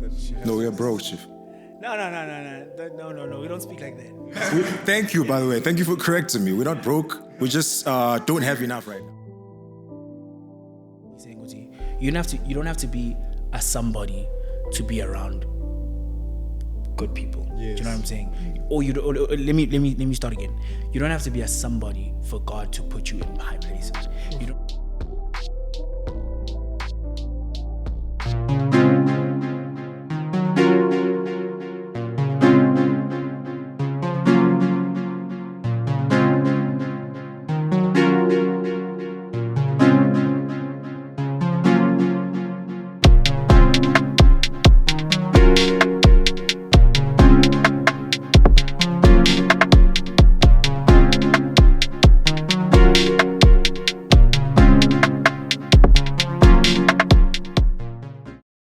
that she has. No, we are broke, Chief. No. We don't speak like that. Thank you, by the way. Thank you for correcting me. We're not broke. We just don't have enough right now. You don't have to be a somebody to be around good people. Yes. Do you know what I'm saying? Or let me start again. You don't have to be a somebody for God to put you in high places. You don't.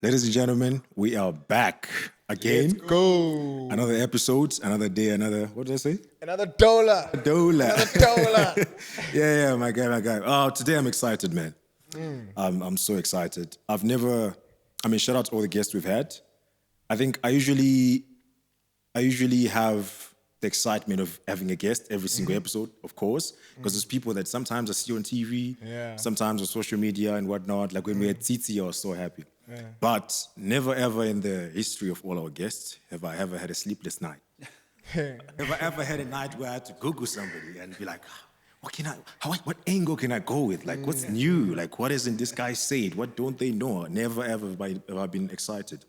Ladies and gentlemen, we are back again. Let's go. Another episode, another day, another, what did I say? Another dollar. Dola. Dollar. yeah, my guy. Today I'm excited, man. I'm so excited. Shout out to all the guests we've had. I think I usually have the excitement of having a guest every single episode, of course, because there's people that sometimes I see on TV, sometimes on social media and whatnot. Like when we had Titi, I was so happy. Yeah. But never ever in the history of all our guests have I ever had a sleepless night. Have I ever had a night where I had to Google somebody and be like, what angle can I go with? Like, what's new? Like, what hasn't this guy said? What don't they know? Never ever have I been excited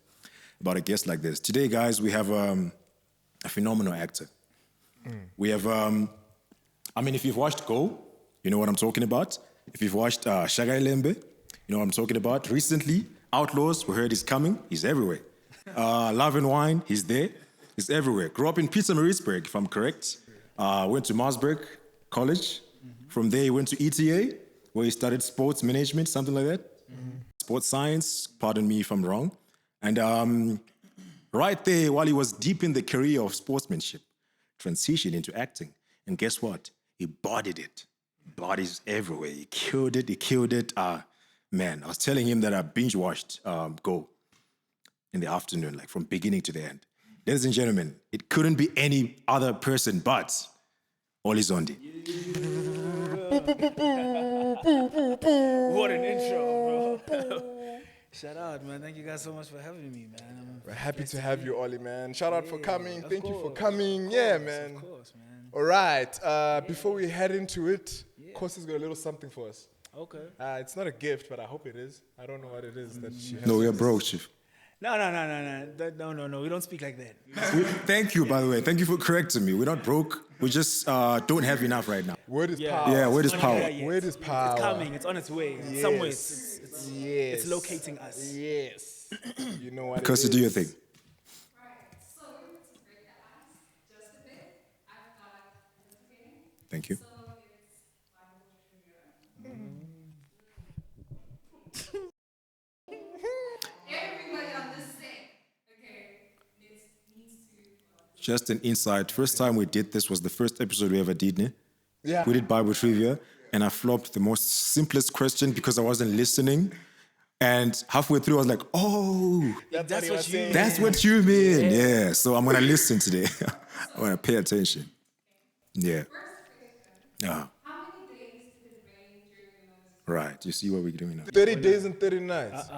about a guest like this. Today, guys, we have a phenomenal actor. We have, if you've watched Go, you know what I'm talking about. If you've watched Shaka Ilembe, you know what I'm talking about. Recently, Outlaws, we heard he's coming. He's everywhere. Love and Wine, he's there. He's everywhere. Grew up in Pietermaritzburg, if I'm correct. Went to Marsburg College. From there, he went to ETA, where he studied sports management, something like that. Sports science, pardon me if I'm wrong. And right there, while he was deep in the career of sportsmanship, transitioned into acting. And guess what? He bodied it. Bodies everywhere. He killed it. Man, I was telling him that I binge-watched Go in the afternoon, like from beginning to the end. Ladies and gentlemen, it couldn't be any other person but Olly Zondi. What an intro, bro. Shout out, man. Thank you guys so much for having me, man. We're happy to have you, Olly, man. Shout out for coming. Thank you for coming. Of course, man. All right. Before we head into it, Kosi's got a little something for us. Okay. It's not a gift, but I hope it is. I don't know what it is that she has. No, we are broke, Chief. No. We don't speak like that. Thank you, by the way. Thank you for correcting me. We're not broke. We just don't have enough right now. Word is power. Yeah, word is power. Word is power. It's coming. It's on its way. Yes. Somewhere. It's locating us. Yes. You know what Because it you do your is. thing. Right, so to break the ice just a bit, I've got a little game. Thank you. So it's Bible trivia. Everybody on this set, okay, needs to. Just an insight. First time we did this was the first episode we ever did. Ne? Yeah. We did Bible trivia, and I flopped the most simplest question because I wasn't listening. And halfway through, I was like, oh, That's what you that's what you mean. Yeah. So I'm going to listen today. I'm going to pay attention. Yeah. First question, Yeah. how many days did it rain during the Moses? Right. You see what we're doing now? 30 days and 30 nights.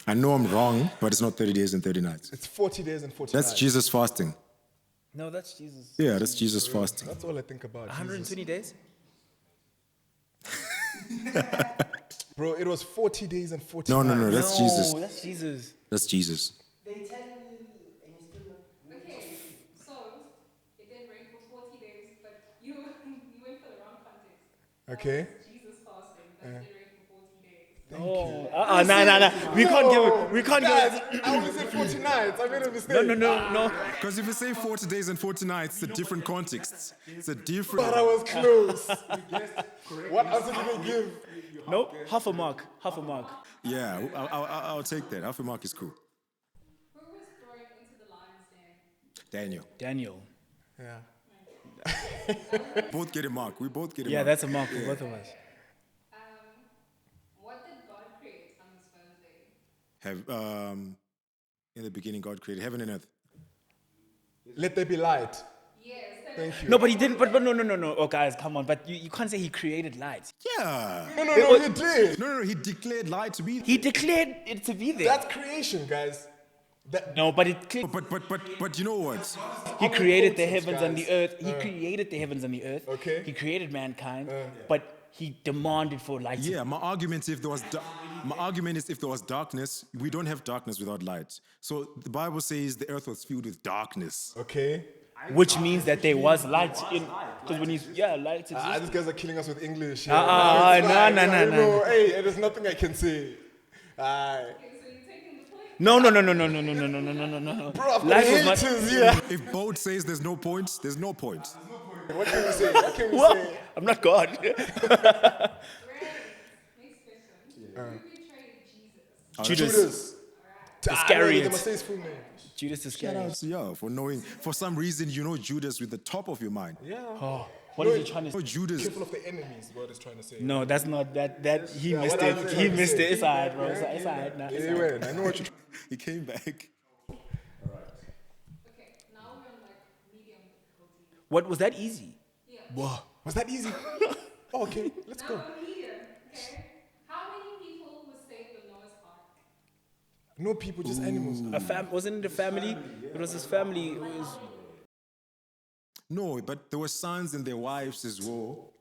I know I'm wrong, but it's not 30 days and 30 nights. It's 40 days and 40 That's nights. Jesus fasting. No, that's Jesus. Yeah, that's Jesus fasting. That's all I think about. 120 days? Bro, it was 40 days and 40 No, nights. that's Jesus. That's Jesus. That's Jesus. Okay, so it did rain for 40 days, but you went for the wrong context. Okay. Jesus fasting, that did rain for 40 days. Nah. We can't give Guys, it. I only said 40 nights. I made a mistake. No. Because if you say 40 days and 40 nights, it's a different context. It's a But different... I was close. What answer did they give? Nope. Half a mark. Yeah, I'll take that. Half a mark is cool. Who was thrown into the lion's den? Daniel. Yeah. Both get a mark. We both get a Yeah, mark. that's a mark for both of us. What did God create on this first day? Have in the beginning God created heaven and earth. Let there be light. Yes. Thank you. No, but he didn't. But no. Oh, guys, come on. But you can't say he created light. Yeah. No, he did. No, he declared light to be. He declared it to be there. That's creation, guys. No, but it. But you know what? He created the heavens guys. and the earth. He created the heavens and the earth. Okay. He created mankind, but he demanded for light. Yeah, my argument is if there was darkness, we don't have darkness without light. So the Bible says the earth was filled with darkness. Okay. Which means that there was light in. Because when he's light exists. These guys are killing us with English. No. Hey, there's nothing I can say. Okay, so you're taking the point. No. Bro, I've got Life was not. haters here. If both says there's no point, there's no point. What can we say? What can we What? say? I'm not God. Great. Next question. Who betrayed Jesus? Judas. Iscariot. They Iscariot. must say his full name. Judas Shout Iscariot. out to y'all for knowing. For some reason, you know Judas with the top of your mind. Yeah. Oh, what is he trying to You know say? Judas. Careful of the enemies, what he's trying to say. No, that's not that. He missed what I it. was He trying to missed say. it. It's alright, bro. It's alright. Nah, it's Hey, alright. wait, I know what you're He came back. Okay, now we're on like medium difficulty. What was that easy? Yeah. Was that easy? Oh, okay, let's Now go. we're medium. Okay. How many people were saved on Noah's Ark? No people, just animals. Wasn't it a family? It was his family. It was No, but there were sons and their wives as well.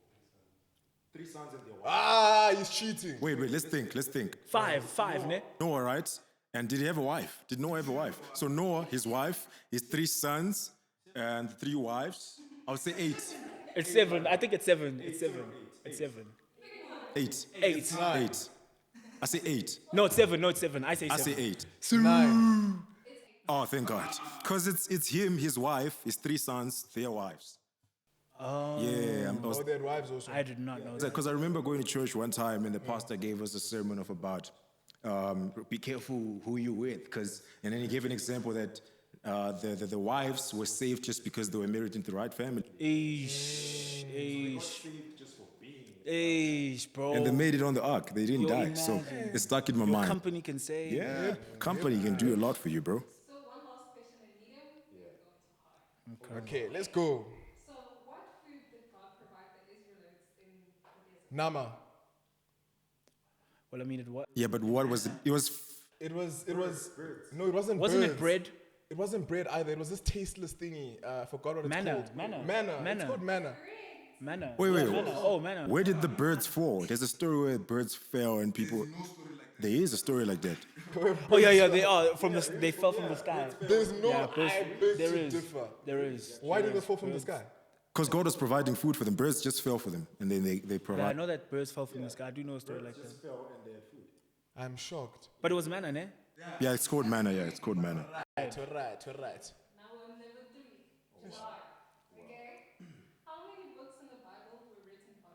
Ah, he's cheating. Wait, let's think. five, ne? Noah, right? And did he have a wife? Did Noah have a wife? So Noah, his wife, his 3 sons, and 3 wives. I would say 8. It's 7. I think it's 7. It's 7. It's 7. 8. 8. 8. I say 8. No, it's 7. No, it's 7. I say I 7. say 8. 9. Oh, thank God. Because it's him, his wife, his 3 sons, their wives. Oh. Yeah. Oh, they had wives also. I did not know that. Because I remember going to church one time and the pastor gave us a sermon of about be careful who you with, and then he gave an example that the wives were saved just because they were married into the right family, Eesh, bro. and they made it on the ark. They didn't Yo, die, so imagine. it stuck in my Your mind. company can say. Yeah, company can do a lot for you, bro. So one last question in medium. We're going to hard. Okay, let's go. So what food did God provide the Israelites in the desert? Nama. Well, I mean, it was. Yeah, but what was it? It was No, it wasn't Wasn't birds. it bread? It wasn't bread either. It was this tasteless thingy. I forgot what it's Manna, called. manna. Manna. Manna. It's called manna. Manna. wait. Manna. Oh, manna. Where did the birds fall? There's a story where birds fell and people. There is a story like that. Oh yeah, they are from the. They fell from the sky. There's no Yeah, birds- I beg there to is. differ. There is. Why There did they is. fall from the sky? Because God was providing food for them. Birds just fell for them, and then they Yeah, I provide. know that birds fell from the sky. I do know a story like that. I'm shocked. But it was manna, ne? Yeah, it's called manna. Yeah, it's called manna. Right. Now we're on level 3. Hard. Okay. How many books in the Bible were written by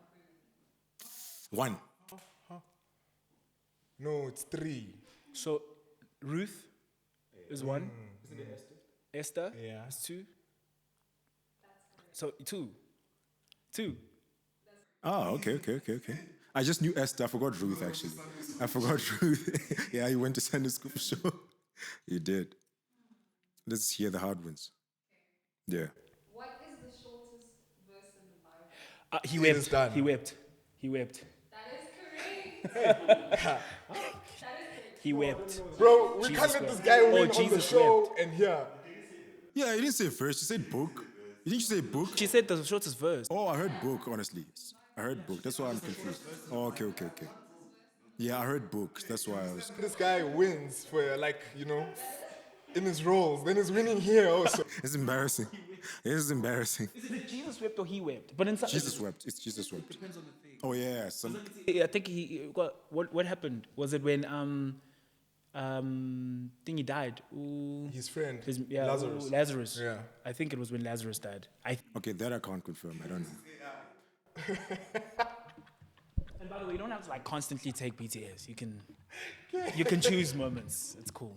women? 1. No, it's 3. So, Ruth is 1. Esther Yeah. is 2. So 2. 2. Oh, okay. I just knew Esther. I forgot Ruth, actually. I forgot Ruth. Yeah, you went to Sunday school for sure. You did. Let's hear the hard ones. Yeah. What is the shortest verse in the Bible? He It is wept. done. He wept. He wept. That is correct. that is correct. He wept. Bro, we Jesus can't let wept. this guy win on the Jesus show and here. Yeah, you didn't say verse. You said book. Didn't you say book? She said the shortest verse. Oh, I heard book, honestly. I heard book. That's why I'm confused. Oh, okay. Yeah, I heard book. That's why I was. This guy wins for in his roles. Then he's winning here also. It's embarrassing. It is embarrassing. Is it Jesus wept or he wept? But inside, Jesus wept. It's Jesus wept. Oh yeah. I think he. What happened? Was it when think he died? Ooh, His friend, Lazarus. Lazarus. Lazarus. Yeah. I think it was when Lazarus died. Okay, that I can't confirm. I don't know. And by the way, you don't have to like constantly take BTS. You can choose moments. It's cool.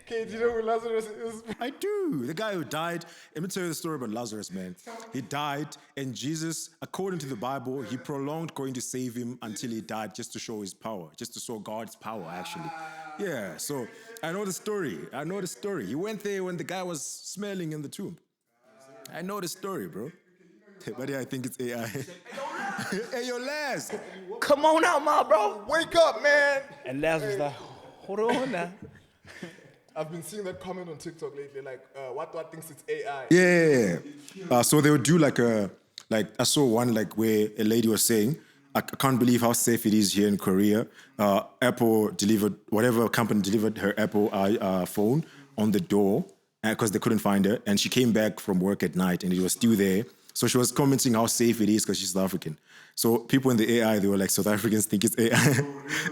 Okay, do you know who Lazarus is? I do. The guy who died. Let me tell you the story about Lazarus, man. He died, and Jesus, according to the Bible, he prolonged going to save him until he died just to show his power, just to show God's power, actually. Yeah, so I know the story. I know the story. He went there when the guy was smelling in the tomb. I know the story, bro. But yeah, I think it's AI. Hey, yo, Les. Come on out, my bro. Wake up, man! And Laz was like, hold on now. I've been seeing that comment on TikTok lately, like, what thinks it's AI? Yeah. So they would do like I saw one like where a lady was saying, I can't believe how safe it is here in Korea. Apple delivered, whatever company delivered her Apple phone on the door because they couldn't find her. And she came back from work at night and it was still there. So she was commenting how safe it is because she's South African. So people in the AI, they were like, South Africans think it's AI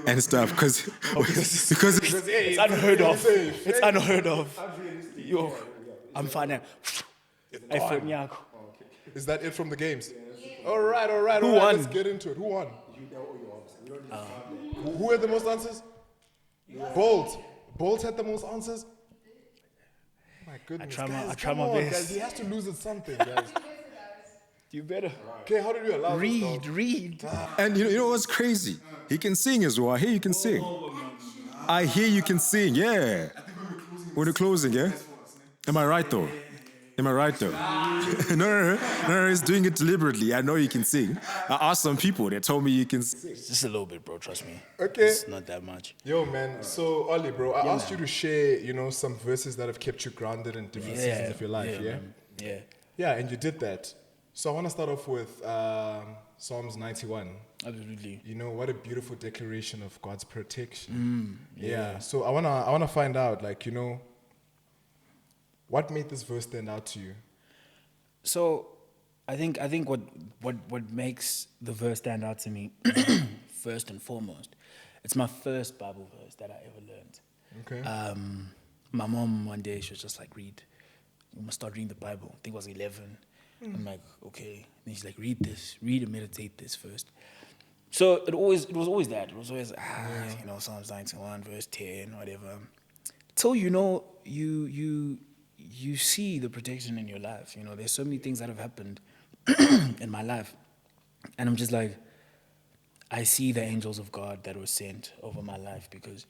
and stuff because It's unheard of. It's unheard of. Yo, I'm fine now. iPhone yakho. Is that it from the games? All right. Who won? Let's get into it. Who won? Who had the most answers? Bolt. Bolt had the most answers? My goodness. I guys, try come my on, best. Guys, he has to lose at something, guys. You better. Okay, how did you allow Read. And you know what's crazy? He can sing as well. I hear you can sing. I hear you can sing, yeah. When you're closing, yeah? Am I right though? No, he's doing it deliberately. I know you can sing. I asked some people, they told me you can sing. Just a little bit, bro. Trust me. Okay. It's not that much. Yo, man. So, Olly, bro, I asked you to share, some verses that have kept you grounded in different seasons of your life, yeah? Man. Yeah. Yeah, and you did that. So I want to start off with Psalms 91. Absolutely. What a beautiful declaration of God's protection. Yeah. So I wanna find out, like, what made this verse stand out to you? So, I think what makes the verse stand out to me, first and foremost, it's my first Bible verse that I ever learned. Okay. My mom one day she was just like, we must start reading the Bible. I think it was 11. I'm like, okay. And she's like, read and meditate this first. So it was always that. It was always Psalms 91, verse 10, whatever. Till you see the protection in your life. There's so many things that have happened in my life. And I'm just like, I see the angels of God that were sent over my life because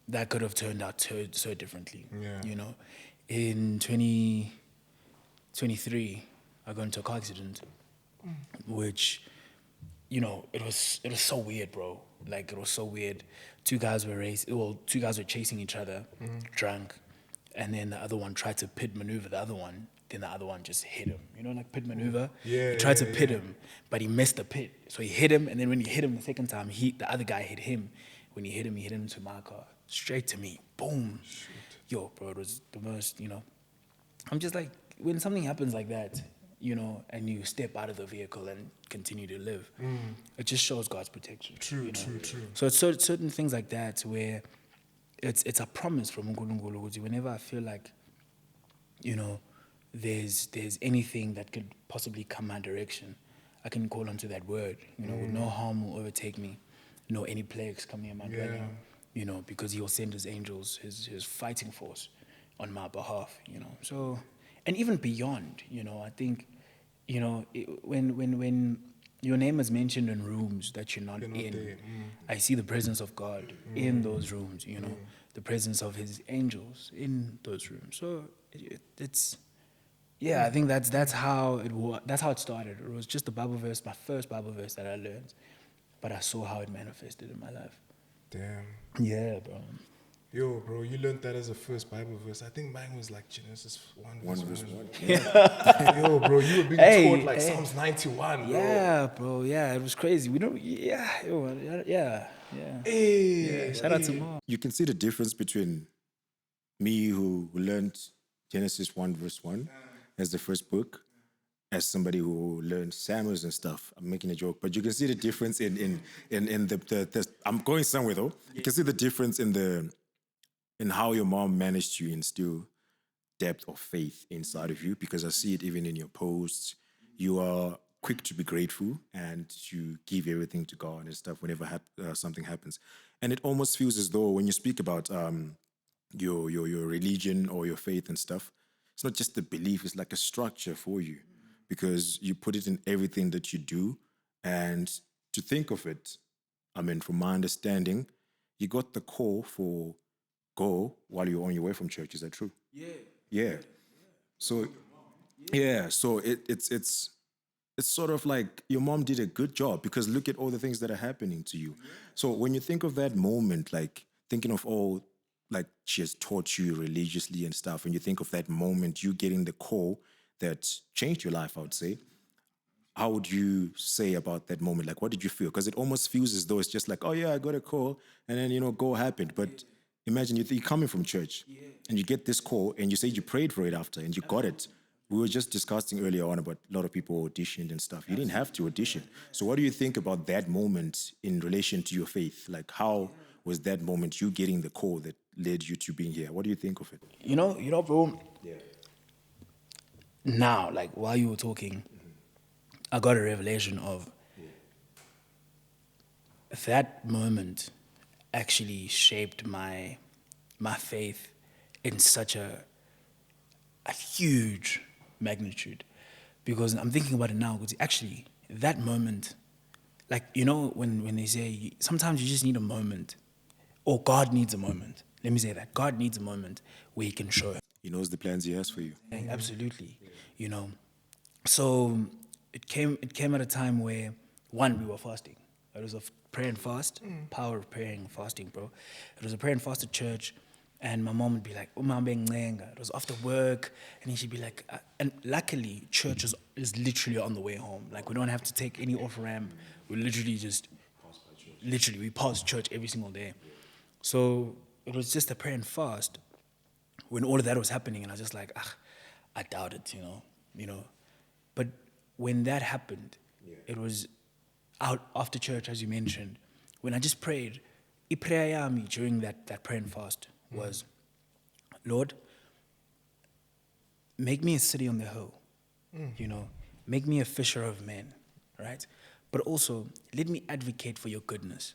that could have turned out so differently. Yeah. In 2023, I got into a car accident, which, it was so weird, bro. Like, it was so weird. Two guys were chasing each other, drunk, and then the other one tried to pit maneuver the other one. Then the other one just hit him. Like pit maneuver? Yeah, He tried to pit him, but he missed the pit. So he hit him, and then when he hit him the second time, the other guy hit him. When he hit him into my car. Straight to me. Boom. Shoot. Yo, bro, it was the most, I'm just like, when something happens like that, and you step out of the vehicle and continue to live, it just shows God's protection. True. So it's certain things like that where it's a promise from uNkulunkulu. Whenever I feel like, there's anything that could possibly come my direction, I can call onto that word. No harm will overtake me, no any plagues come near my dwelling. Because He will send His angels, His fighting force, on my behalf. So. And even beyond, I think, when your name is mentioned in rooms that you're not in, I see the presence of God in those rooms, the presence of His angels in those rooms. So it's, I think that's how it started. It was just a Bible verse, my first Bible verse that I learned, but I saw how it manifested in my life. Damn. Yeah, bro. Yo, bro, you learned that as a first Bible verse. I think mine was like Genesis 1 verse 1. Yo, bro, you were being taught like Psalms 91, bro. Yeah, bro. Yeah, it was crazy. We don't. Yeah. Shout out to Mom. You can see the difference between me who learned Genesis 1 verse 1 as the first book, as somebody who learned Samuels and stuff. I'm making a joke, but you can see the difference in the I'm going somewhere though. You can see the difference in how your mom managed to instill depth of faith inside of you, because I see it even in your posts. You are quick to be grateful and you give everything to God and stuff whenever something happens. And it almost feels as though when you speak about your religion or your faith and stuff. It's not just a belief, it's like a structure for you because you put it in everything that you do. And to think of it, I mean, from my understanding, you got the call for go while you're on your way from church. Is that true? Yeah. So yeah, so it's sort of like your mom did a good job because look at all the things that are happening to you. So when you think of that moment, like thinking of all like she has taught you religiously and stuff, and you think of that moment, you getting the call that changed your life, I would say. How would you say about that moment? Like, what did you feel? Because it almost feels as though it's just like, oh yeah, I got a call, and then go happened. But imagine you're coming from church, and you get this call, and you say you prayed for it after, and you got it. We were just discussing earlier on about a lot of people auditioned and stuff. You didn't have to audition. So, what do you think about that moment in relation to your faith? Like, how was that moment you getting the call that led you to being here? What do you think of it? Bro. Now, like while you were talking, I got a revelation of that moment actually shaped my faith in such a huge magnitude. Because I'm thinking about it now, because actually that moment, like, when they say sometimes you just need a moment, or God needs a moment. Let me say that. God needs a moment where he can show. He knows the plans he has for you. Absolutely. So it came at a time where, one, we were fasting. It was a prayer and fast, power of praying and fasting, bro. It was a prayer and fast at church, and my mom would be like, it was after work, and she'd be like, and luckily, church is literally on the way home. Like, we don't have to take any off-ramp. We literally we pass church every single day. So it was just a prayer and fast when all of that was happening, and I was just like, I doubt it, But when that happened, it was out after church, as you mentioned, when I just prayed. Iprayer yami during that prayer and fast was, Lord, make me a city on the hill, make me a fisher of men, right? But also, let me advocate for your goodness.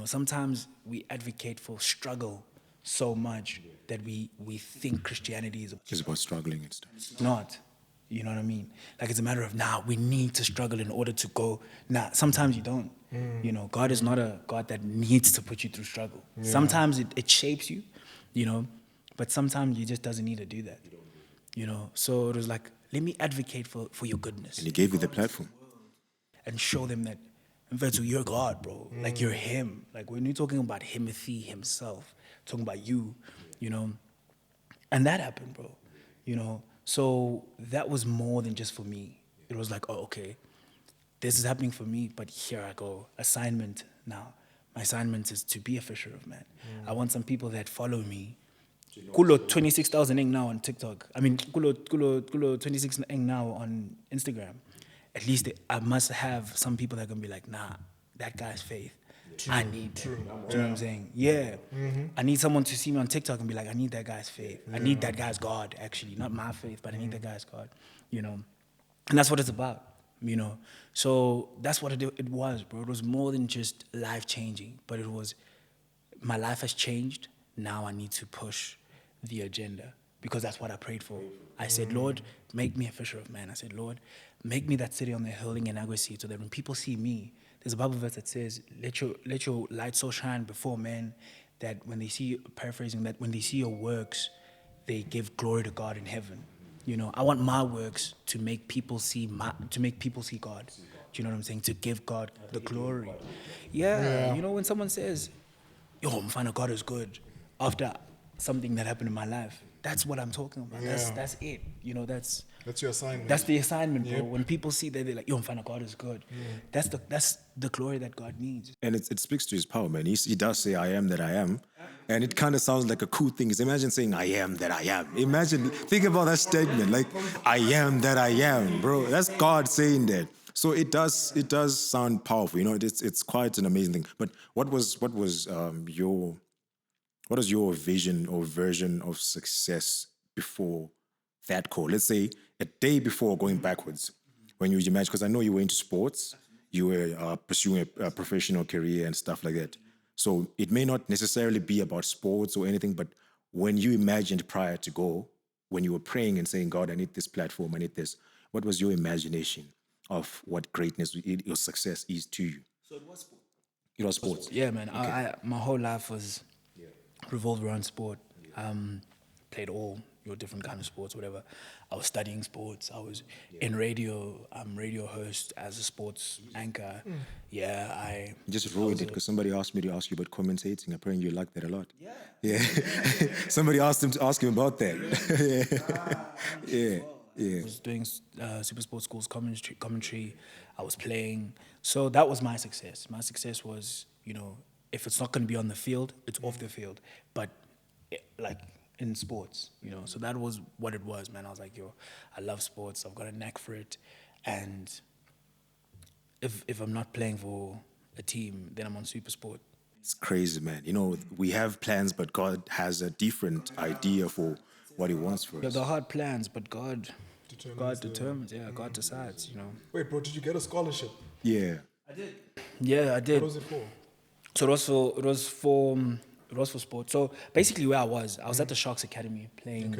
Sometimes we advocate for struggle so much that we think Christianity is It's about struggling and stuff. It's not. You know what I mean? Like, it's a matter of, we need to struggle in order to go. Sometimes you don't. God is not a God that needs to put you through struggle. Yeah. Sometimes it shapes you, but sometimes he just doesn't need to do that. So it was like, let me advocate for your goodness. And he gave you the platform. And show them that, Mfethu, you're God, bro. Like, you're him. Like, when you're talking about Himothy himself, talking about you, and that happened, bro. So that was more than just for me. It was like, oh, okay, this is happening for me, but here I go. Assignment now. My assignment is to be a fisher of men. I want some people that follow me. Kulo 26,000 eng now on TikTok. I mean, kulo 26 eng now on Instagram. At least I must have some people that are gonna be like, nah, that guy's faith. I need. Do you know what I'm saying? Yeah. I need someone to see me on TikTok and be like, I need that guy's faith. I need that guy's God, actually. Not my faith, but I need that guy's God. And that's what it's about. So that's what it was, bro. It was more than just life-changing, but it was, my life has changed. Now I need to push the agenda because that's what I prayed for. I said, Lord, make me a fisher of men. I said, Lord, make me that city on the hill in Agwesi so that when people see me, there's a Bible verse that says, let your light so shine before men that when they see, paraphrasing, that when they see your works, they give glory to God in heaven. I want my works to make people see God. Do you know what I'm saying? To give God the glory. Yeah. When someone says, yo, Mfana, God is good, after something that happened in my life, that's what I'm talking about. Yeah. That's it. That's your assignment. That's the assignment, bro. Yep. When people see that, they're like, yo, Mfana, God is good. That's the glory that God needs. And it speaks to his power, man. He does say, I am that I am. And it kind of sounds like a cool thing. Imagine saying, I am that I am. Think about that statement. Like, I am that I am, bro. That's God saying that. So it does sound powerful. It's quite an amazing thing. But what was your vision or version of success before that call? Let's say a day before, going backwards, when you imagine, because I know you were into sports, you were pursuing a professional career and stuff like that. So it may not necessarily be about sports or anything, but when you imagined prior to go, when you were praying and saying, God, I need this platform, I need this, what was your imagination of what greatness, your success is to you? So it was sport. It was sports. Yeah, man. I my whole life was revolved around sport. Played all your different kind of sports, whatever. I was studying sports. I was in radio. I'm radio host as a sports anchor. Yeah, I Just ruined it because somebody asked me to ask you about commentating. Apparently you like that a lot. Yeah. Somebody asked him to ask him about that. I was doing Super Sports Schools commentary. I was playing. So that was my success. My success was, if it's not going to be on the field, it's off the field. But in sports, So that was what it was, man. I was like, yo, I love sports. I've got a knack for it. And if I'm not playing for a team, then I'm on Super Sport. It's crazy, man. We have plans, but God has a different idea for what he wants for us. Yeah, the hard plans, but God determines. Yeah, God decides, Wait, bro, did you get a scholarship? Yeah. Yeah, I did. What was it for? So it was for sport. So basically, where I was at the Sharks Academy playing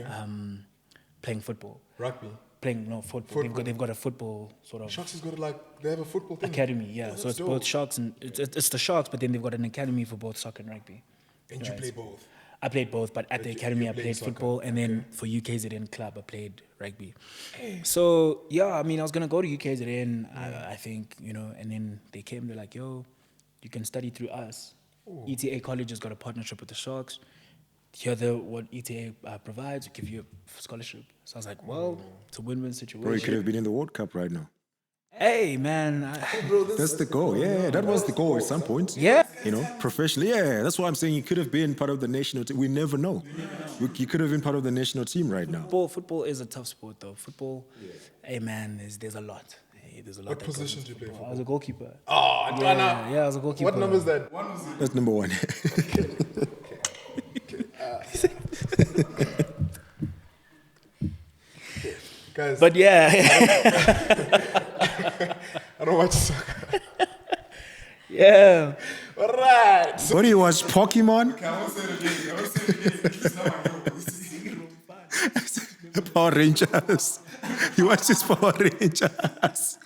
football. Rugby. Playing football. They've got a football sort of Sharks has got they have a football thing. academy. Yeah, so it's dope. both Sharks and it's the Sharks, but then they've got an academy for both soccer and rugby. And you play both. I played both, but at the academy I played soccer. football, and then for UKZN club I played rugby. So yeah, I was gonna go to UKZN, I think, and then they're like, yo, you can study through us. ETA College has got a partnership with the Sharks. Here, what ETA provides, give you a scholarship. So I was like, well, it's a win-win situation. Bro, you could have been in the World Cup right now. Hey, man. That's the goal. Yeah, that was the goal at some point. Yeah. Professionally. Yeah, that's why I'm saying you could have been part of the national team. We never know. You could have been part of the national team right now. Football is a tough sport, though. Football, hey, man, there's a lot. There's a lot. What position do you play football. for? I was a goalkeeper. Oh, Antoine. Yeah, I was a goalkeeper. What number is that? That's number one. Guys, But yeah. I don't watch soccer. Yeah. All right. What do you watch? Pokemon? Power Rangers. You watch this Power Rangers.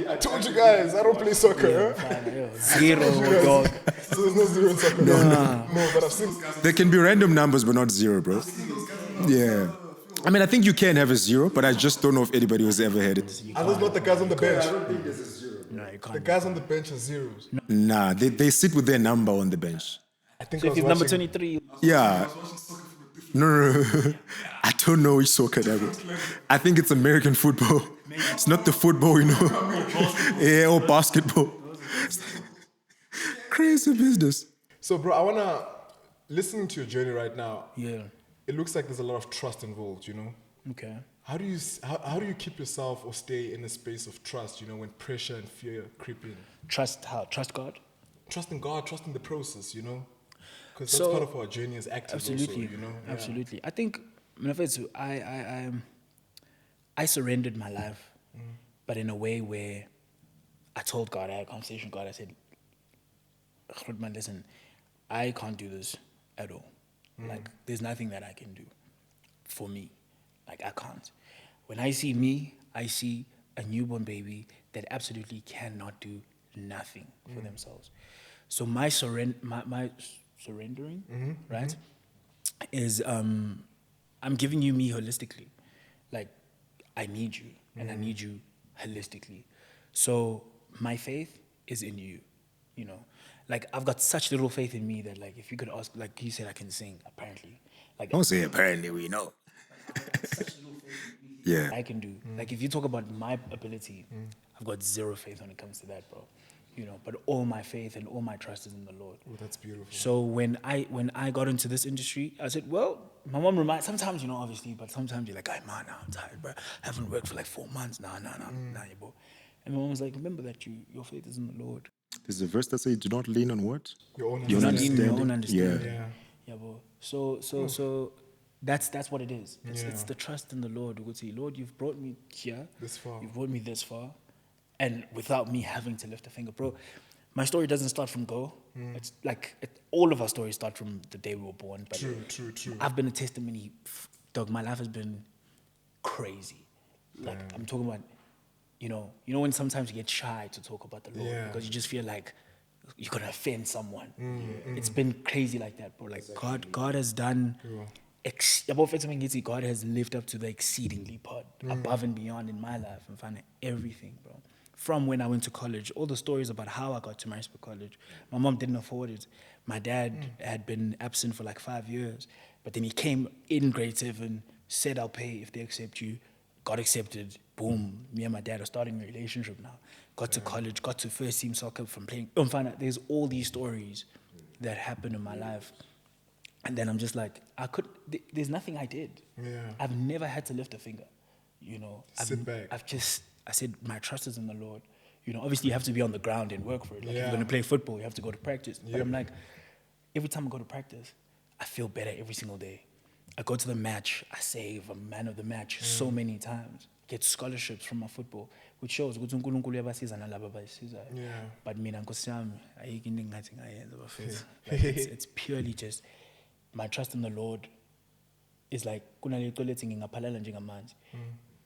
I told you guys, I don't play soccer. Zero, dog. So there's no zero in soccer. No, but I've seen. There can be random numbers, but not zero, bro. Yeah. I think you can have a zero, but I just don't know if anybody has ever had it. Are those not the guys on the bench? No, you can't. The guys on the bench are zeros. Nah, they sit with their number on the bench. I think So I if was he's number watching- 23, Yeah. No. I don't know which soccer that is. I think it's American football. It's not the football, Yeah, or basketball. Crazy business. So, bro, I wanna listen to your journey right now. yeah. It looks like there's a lot of trust involved. Okay. How do you keep yourself or stay in a space of trust? When pressure and fear creep in. Trust God? Trusting God, trusting the process. Because that's So- part of our journey as actors. Absolutely. Also, Yeah. Absolutely. I think, I surrendered my life, but in a way where I told God, I had a conversation with God, I said, man, listen, I can't do this at all. There's nothing that I can do for me. I can't. When I see me, I see a newborn baby that absolutely cannot do nothing for themselves. So my surrendering, right, is I'm giving you me holistically. I need you, and I need you holistically. So my faith is in you, I've got such little faith in me that, if you could ask, you said I can sing, apparently. Don't say apparently, we know. Yeah. I can do. If you talk about my ability, I've got zero faith when it comes to that, bro. But all my faith and all my trust is in the Lord. Oh, that's beautiful. So when I got into this industry, I said, well, my mom reminds, sometimes, obviously, but sometimes you're like, man, I'm tired, bro. I haven't worked for 4 months. Nah, bro. And my mom was like, remember that your faith is in the Lord. There's a verse that says, do not lean on what? Your own You're not understanding. in your own understanding. Yeah. Yeah, bro. So that's what it is. It's the trust in the Lord. We would say, Lord, you've brought me here. This far. You've brought me this far. And without me having to lift a finger. Bro, my story doesn't start from go. It's like all of our stories start from the day we were born. But True. I've been a testimony. Dog, my life has been crazy. Like I'm talking about, you know when sometimes you get shy to talk about the Lord because you just feel like you're gonna offend someone. It's been crazy like that, bro. Like God has done. God has lived up to the exceedingly part, above and beyond in my life, and finding everything, bro. From when I went to college, all the stories about how I got to Maritzburg College. My mom didn't afford it. My dad had been absent for like 5 years, but then he came in grade 7, said, I'll pay if they accept you. Got accepted. Boom. Me and my dad are starting a relationship now. Got to college, got to first team soccer from playing. There's all these stories that happened in my life. And then I'm just like, there's nothing I did. Yeah. I've never had to lift a finger. Sit back. I said, my trust is in the Lord. Obviously you have to be on the ground and work for it. Like if you're going to play football, you have to go to practice. But I'm like, every time I go to practice, I feel better every single day. I go to the match, I save a man of the match so many times. Get scholarships from my football, which shows ukuthi uNkulunkulu uyabasiza nalabo abayisizayo. But mina Nkosi yami ayikho into engathi ngayenza bafethu. Like it's purely just my trust in the Lord is like kunale toilet ngingaphalala njengamanzi.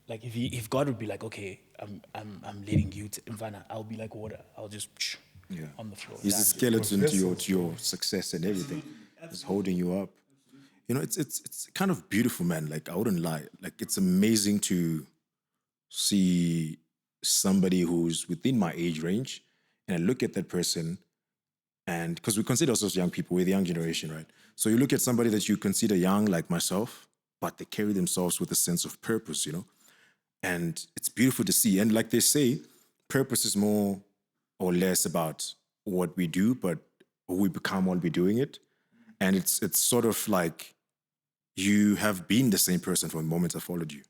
Like if God would be like, okay, I'm leading you to Mfana, I'll be like water. I'll just on the floor. He's a skeleton to your success and everything. It's holding you up. It's kind of beautiful, man. Like I wouldn't lie. Like it's amazing to see somebody who's within my age range, and I look at that person, and because we consider ourselves young people, we're the young generation, right? So you look at somebody that you consider young, like myself, but they carry themselves with a sense of purpose, and it's beautiful to see. And like they say, purpose is more or less about what we do, but who we become while we're doing it. And it's sort of like you have been the same person from the moment I followed you.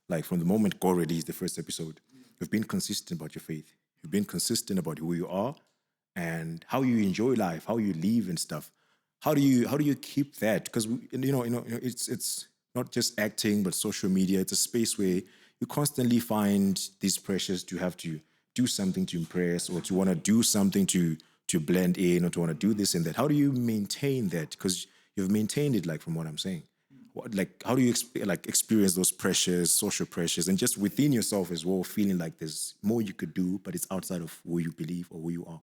Like from the moment God released the first episode, you've been consistent about your faith. You've been consistent about who you are and how you enjoy life, how you live and stuff. How do you keep that? Because it's not just acting, but social media. It's a space where you constantly find these pressures to have to do something to impress, or to want to do something to blend in, or to want to do this and that. How do you maintain that? Because you've maintained it, like from what I'm saying. How do you experience those pressures, social pressures, and just within yourself as well, feeling like there's more you could do, but it's outside of who you believe or who you are?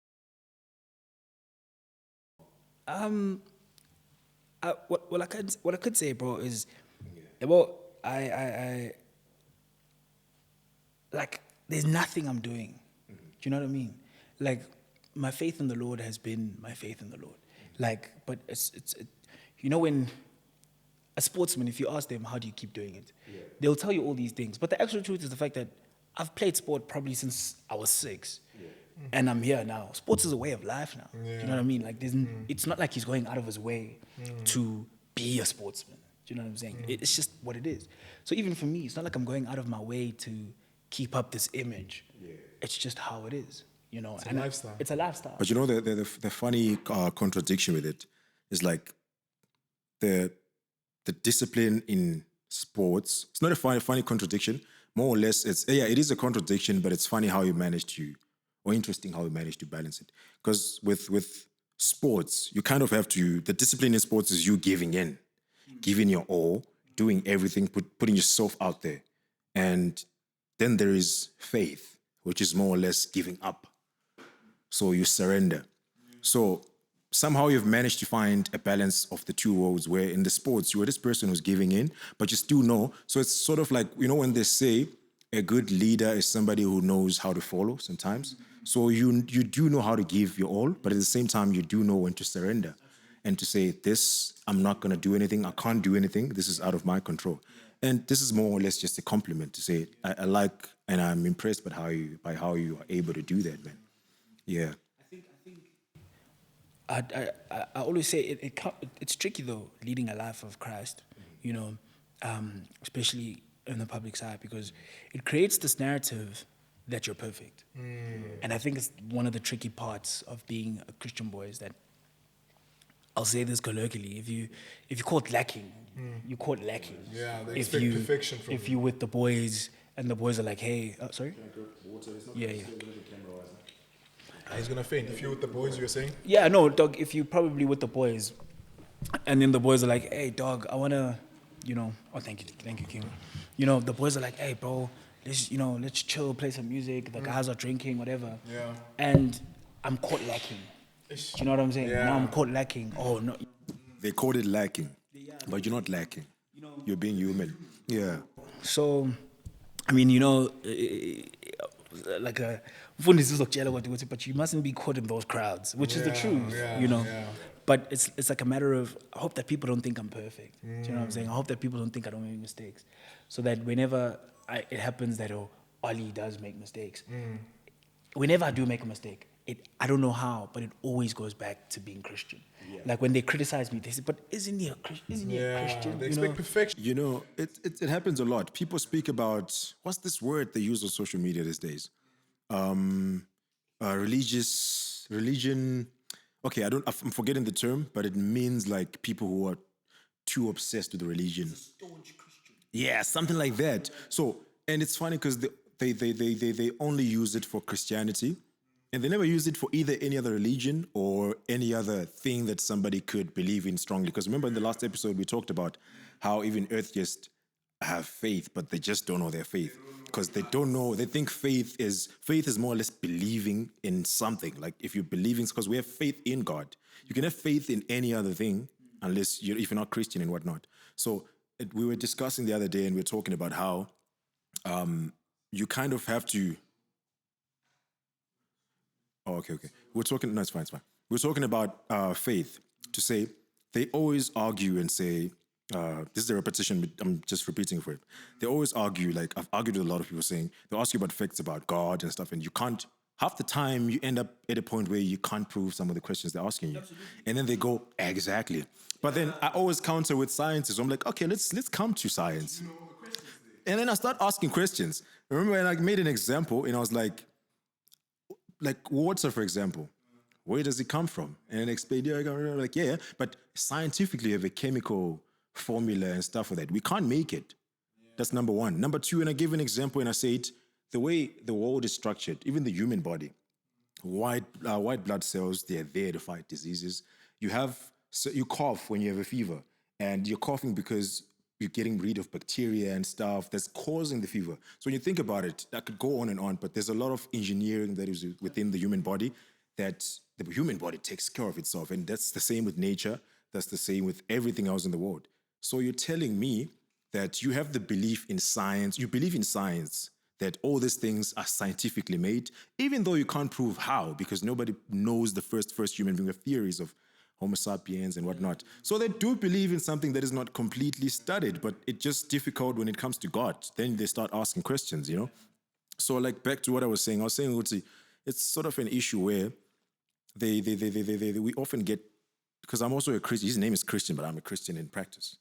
What I could say, bro, is I like there's nothing I'm doing. Do you know what I mean? Like my faith in the Lord has been my faith in the Lord. Like, but it's when a sportsman, if you ask them how do you keep doing it, they'll tell you all these things. But the actual truth is the fact that I've played sport probably since I was 6. And I'm here now. Sports is a way of life now. Do you know what I mean? Like, it's not like he's going out of his way to be a sportsman. Do you know what I'm saying? It's just what it is. So even for me, it's not like I'm going out of my way to keep up this image. It's just how it is. It's a lifestyle. It's a lifestyle. But the funny contradiction with it is like the discipline in sports. It's not a funny contradiction. More or less, it is a contradiction, but it's funny how you manage to, or interesting how you manage to balance it. Because with sports, you kind of have to, the discipline in sports is you giving in, giving your all, doing everything, putting yourself out there. And then there is faith, which is more or less giving up. So you surrender. So somehow you've managed to find a balance of the two worlds, where in the sports, you are this person who's giving in, but you still know. So it's sort of like, when they say a good leader is somebody who knows how to follow sometimes. So you do know how to give your all, but at the same time, you do know when to surrender and to say, this, I'm not going to do anything. I can't do anything. This is out of my control. And this is more or less just a compliment to say, I like, and I'm impressed by how you are able to do that, man. Yeah. I always say it's tricky though, leading a life of Christ, especially in the public side, because it creates this narrative that you're perfect. And I think it's one of the tricky parts of being a Christian boy is that, I'll say this colloquially, if you're caught lacking, you're caught lacking. Yeah, they expect perfection from you. If you're with the boys and the boys are like, hey, sorry? Can I grab water? Yeah. He's gonna faint. If you're with the boys, you were saying? Yeah, no, dog. If you probably with the boys, and then the boys are like, "Hey, dog, I wanna, oh, thank you, King. The boys are like, "Hey, bro, let's chill, play some music. The guys are drinking, whatever." Yeah. And I'm caught lacking. Do you know what I'm saying? Yeah. Now I'm caught lacking. Oh no. They called it lacking, but you're not lacking. You're being human. Yeah. So, I mean, like a but you mustn't be caught in those crowds, which is the truth, yeah. But it's like a matter of, I hope that people don't think I'm perfect. Do you know what I'm saying? I hope that people don't think I don't make mistakes, so that whenever it happens that Olly does make mistakes, whenever I do make a mistake, I don't know how, but it always goes back to being Christian. Yeah. Like when they criticize me, they say, "But isn't he a Christian? Isn't he a Christian?" They expect perfection. It happens a lot. People speak about, what's this word they use on social media these days? Religion. Okay, I'm forgetting the term, but it means like people who are too obsessed with the religion. Yeah, something like that. So, and it's funny because they only use it for Christianity, and they never use it for either any other religion or any other thing that somebody could believe in strongly. Because remember in the last episode we talked about how even atheists have faith, but they just don't know their faith. Because they don't know, they think faith is more or less believing in something. Like if you're believing, because we have faith in God. You can have faith in any other thing if you're not Christian and whatnot. So we were discussing the other day and we were talking about how you kind of have to... Oh, okay. We're talking, no, it's fine. We're talking about faith, to say, they always argue and say, this is a repetition, but I'm just repeating for it. They always argue, like I've argued with a lot of people saying, they'll ask you about facts about God and stuff, and you can't, half the time you end up at a point where you can't prove some of the questions they're asking you. Absolutely. And then they go, exactly. But then I always counter with science. So I'm like, okay, let's come to science. And then I start asking questions. Remember when I made an example and I was like water, for example. Where does it come from? And then explain, yeah, but scientifically you have a chemical formula and stuff like that. We can't make it. That's number one. Number two, and I give an example and I say it, the way the world is structured, even the human body, white blood cells, they're there to fight diseases. You cough when you have a fever, and you're coughing because you're getting rid of bacteria and stuff that's causing the fever. So when you think about it, that could go on and on, but there's a lot of engineering that is within the human body that the human body takes care of itself. And that's the same with nature. That's the same with everything else in the world. So you're telling me that you have the belief in science, you believe in science, that all these things are scientifically made, even though you can't prove how, because nobody knows the first human being, the theories of Homo sapiens and whatnot. So they do believe in something that is not completely studied, but it's just difficult when it comes to God. Then they start asking questions, So like back to what I was saying, it's sort of an issue where we often get, because I'm also a Christian, his name is Christian, but I'm a Christian in practice.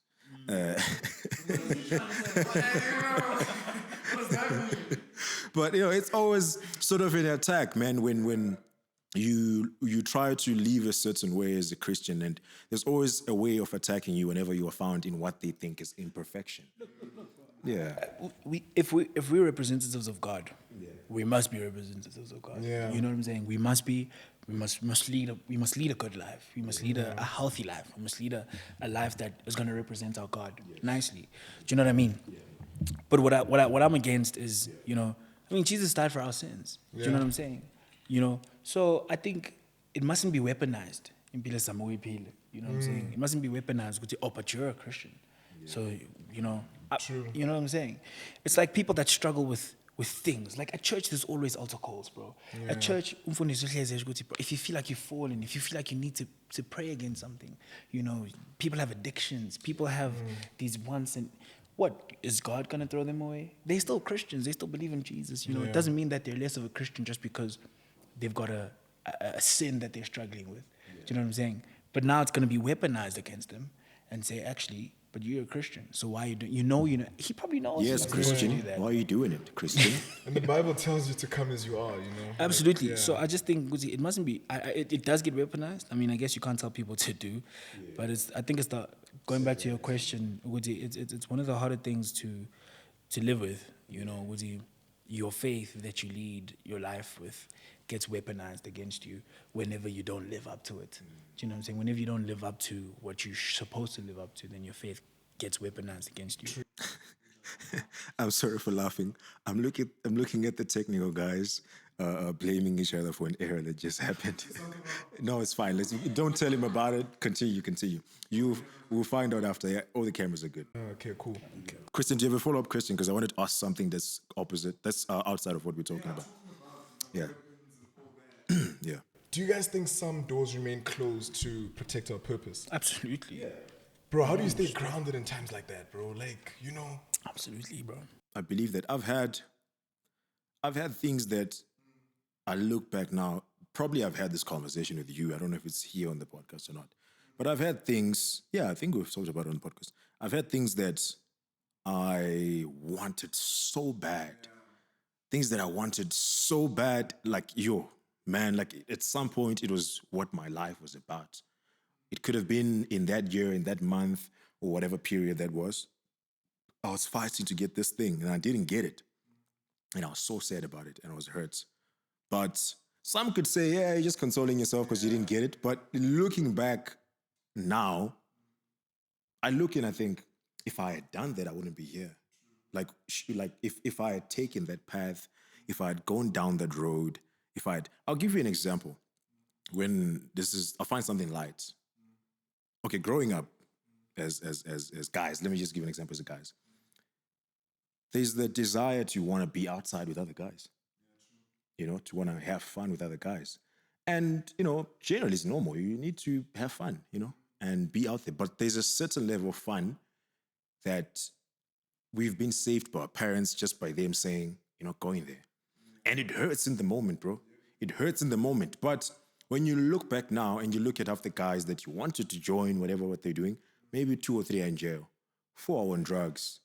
But it's always sort of an attack, man, when you try to live a certain way as a Christian, and there's always a way of attacking you whenever you are found in what they think is imperfection. Yeah. If we're representatives of God, we must be representatives of God. Yeah. You know what I'm saying? We must lead a good life. We must lead a healthy life. We must lead a life that is going to represent our God nicely. Do you know what I mean? Yeah. But what I'm against is, Jesus died for our sins. Do you know what I'm saying? So I think it mustn't be weaponized. You know what I'm saying? It mustn't be weaponized. But you're a Christian. Yeah. So, you know what I'm saying? It's like people that struggle with things. Like at church, there's always altar calls, bro. Yeah. At church, if you feel like you've fallen, if you feel like you need to pray against something, people have addictions. People have these wants, and what, is God going to throw them away? They're still Christians. They still believe in Jesus. It doesn't mean that they're less of a Christian just because they've got a sin that they're struggling with. Yeah. Do you know what I'm saying? But now it's going to be weaponized against them and say, actually, but you're a Christian, so why are you doing? He probably knows. Yes, Christian. Why are you doing it, Christian? And the Bible tells you to come as you are. Absolutely. So I just think it mustn't be. It does get weaponized. I mean, I guess you can't tell people to do, but I think it's going back to your question, it's one of the harder things to live with. Your faith that you lead your life with, gets weaponized against you whenever you don't live up to it. Do you know what I'm saying? Whenever you don't live up to what you're supposed to live up to, then your faith gets weaponized against you. I'm sorry for laughing. I'm looking at the technical guys blaming each other for an error that just happened. No, it's fine. Don't tell him about it. Continue. We'll find out after. Yeah, all the cameras are good. Okay, cool. Okay. Christian, do you have a follow-up question? Because I wanted to ask something that's opposite. That's outside of what we're talking about. Yeah. Yeah. Do you guys think some doors remain closed to protect our purpose? Absolutely. Yeah. Bro, how do you stay grounded in times like that, bro? Like, Absolutely, bro. I believe that I've had things that I look back now. Probably I've had this conversation with you. I don't know if it's here on the podcast or not. But I've had things, I think we've talked about it on the podcast. I've had things that I wanted so bad. Things that I wanted so bad, like, like at some point it was what my life was about. It could have been in that year, in that month, or whatever period that was. I was fighting to get this thing, and I didn't get it. And I was so sad about it, and I was hurt. But some could say, you're just consoling yourself because you didn't get it. But looking back now, I look and I think, if I had done that, I wouldn't be here. Like if I had taken that path, if I had gone down that road, I'll give you an example. I'll find something light. Okay, growing up as guys, let me just give an example as guys. There's the desire to want to be outside with other guys. To want to have fun with other guys. And, generally it's normal. You need to have fun, and be out there. But there's a certain level of fun that we've been saved by our parents just by them saying, you're not going there. And it hurts in the moment, bro. It hurts in the moment. But when you look back now and you look at half the guys that you wanted to join, what they're doing, maybe 2 or 3 are in jail, 4 are on drugs,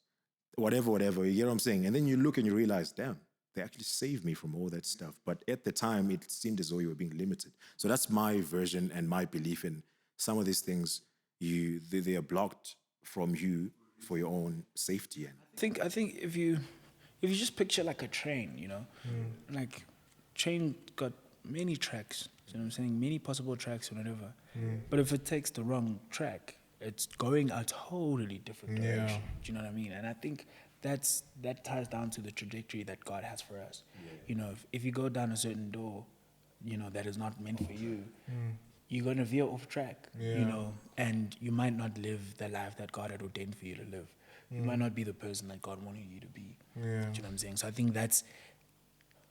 whatever, you get what I'm saying? And then you look and you realize, damn, they actually saved me from all that stuff. But at the time, it seemed as though you were being limited. So that's my version and my belief in some of these things. They are blocked from you for your own safety. And I think if you just picture like a train, like train got many tracks. You know what I'm saying? Many possible tracks or whatever. But if it takes the wrong track, it's going a totally different direction. Do you know what I mean? And I think that ties down to the trajectory that God has for us. If you go down a certain door, that is not meant for you, you're going to veer off track, and you might not live the life that God had ordained for you to live. You might not be the person that God wanted you to be. Do you know what I'm saying? So I think that's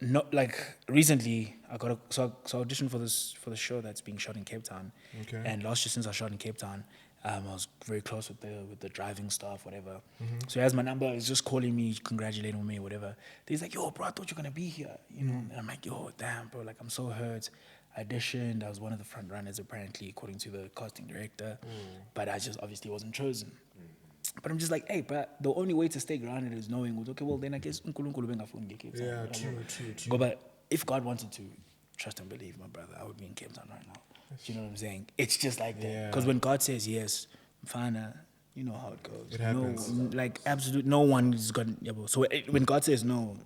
not like recently I got so auditioned for the show that's being shot in Cape Town. Okay. And last year since I shot in Cape Town, I was very close with the driving staff, whatever. So he has my number, he's just calling me, congratulating me, whatever. He's like, yo, bro, I thought you were gonna be here, And I'm like, yo, damn, bro, like I'm so hurt. I auditioned, I was one of the front runners apparently, according to the casting director, but I just obviously wasn't chosen. But I'm just like, hey, but the only way to stay grounded is knowing, okay, well then I guess uNkulunkulu bengafuni ngeCape Town. Yeah, true. But if God wanted to trust and believe, my brother, I would be in Cape Town right now. Do you know what I'm saying? It's just like that. Because when God says yes, fine, you know how it goes. It happens. No one is going to... So when God says no...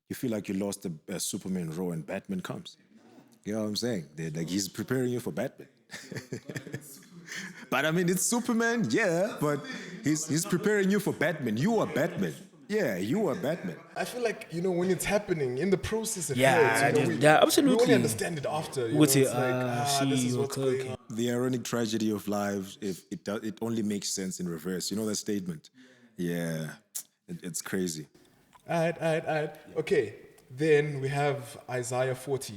You feel like you lost a Superman role and Batman comes. You know what I'm saying? Like he's preparing you for Batman. But I mean, it's Superman, but he's preparing you for Batman. You are Batman. Yeah, you are Batman. I feel like, when it's happening, in the process it hurts. Absolutely. We only understand it after. This is what's going on. The ironic tragedy of life, if it only makes sense in reverse. You know that statement? Yeah, it's crazy. All right. Okay, then we have Isaiah 40.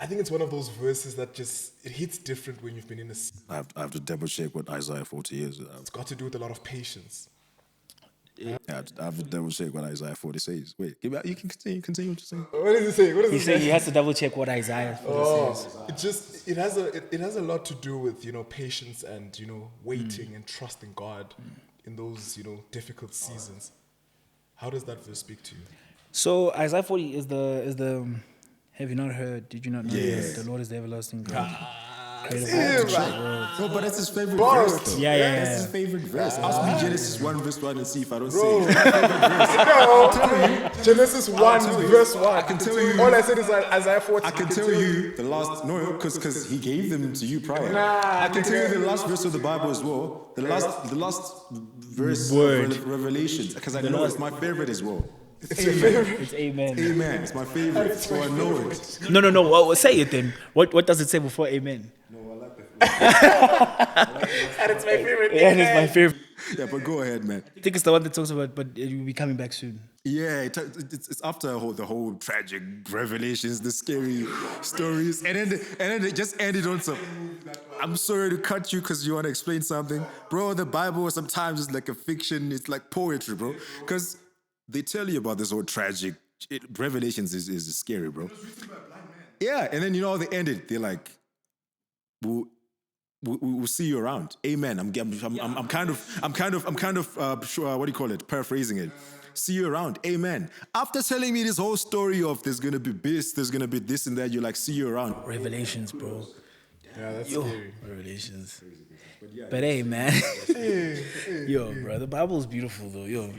I think it's one of those verses that it hits different when you've been in a season. I have to double check what Isaiah 40 is. It's got to do with a lot of patience. I have to double check what Isaiah 40 says. Wait, you can continue what you're saying. What does it say? He said he has to double check what Isaiah 40 says. It has a lot to do with patience and waiting and trusting God in those difficult seasons. How does that verse speak to you? So Isaiah 40 is the have you not heard? Did you not know Yes. the Lord is the everlasting God? No, but that's his favorite verse. Though. Yeah. That's his favorite verse. Ask me Genesis 1 verse 1 and see if I don't say it. I'm telling you, Genesis 1, verse 1. I can tell you. All I said is Isaiah 40. I can tell you the last, no, because he gave them to you prior. I can tell you the last verse of the Bible as well. The last verse of Revelations, because I know it's my favorite as well. It's your favorite. It's amen. Amen. It's my favorite, so I know it. No. Well, say it then. What does it say before amen? No, I like that. And it's my favorite. And it's my favorite. Yeah, but go ahead, man. I think it's the one that talks about, but you'll be coming back soon. Yeah, it's after the whole tragic revelations, the scary stories, and then they just ended on some. I'm sorry to cut you because you want to explain something, bro. The Bible sometimes is like a fiction. It's like poetry, bro. Because they tell you about this whole tragic. Revelations is scary, bro. Yeah, and then they ended. They're like, we'll see you around. Amen. I'm kind of sure, what do you call it? Paraphrasing it. See you around. Amen. After telling me this whole story of there's gonna be this, there's gonna be this and that, you're like, see you around. Revelations, bro. Yeah, that's scary. Revelations. But hey, man. Yo, bro, the Bible's beautiful though. Yo,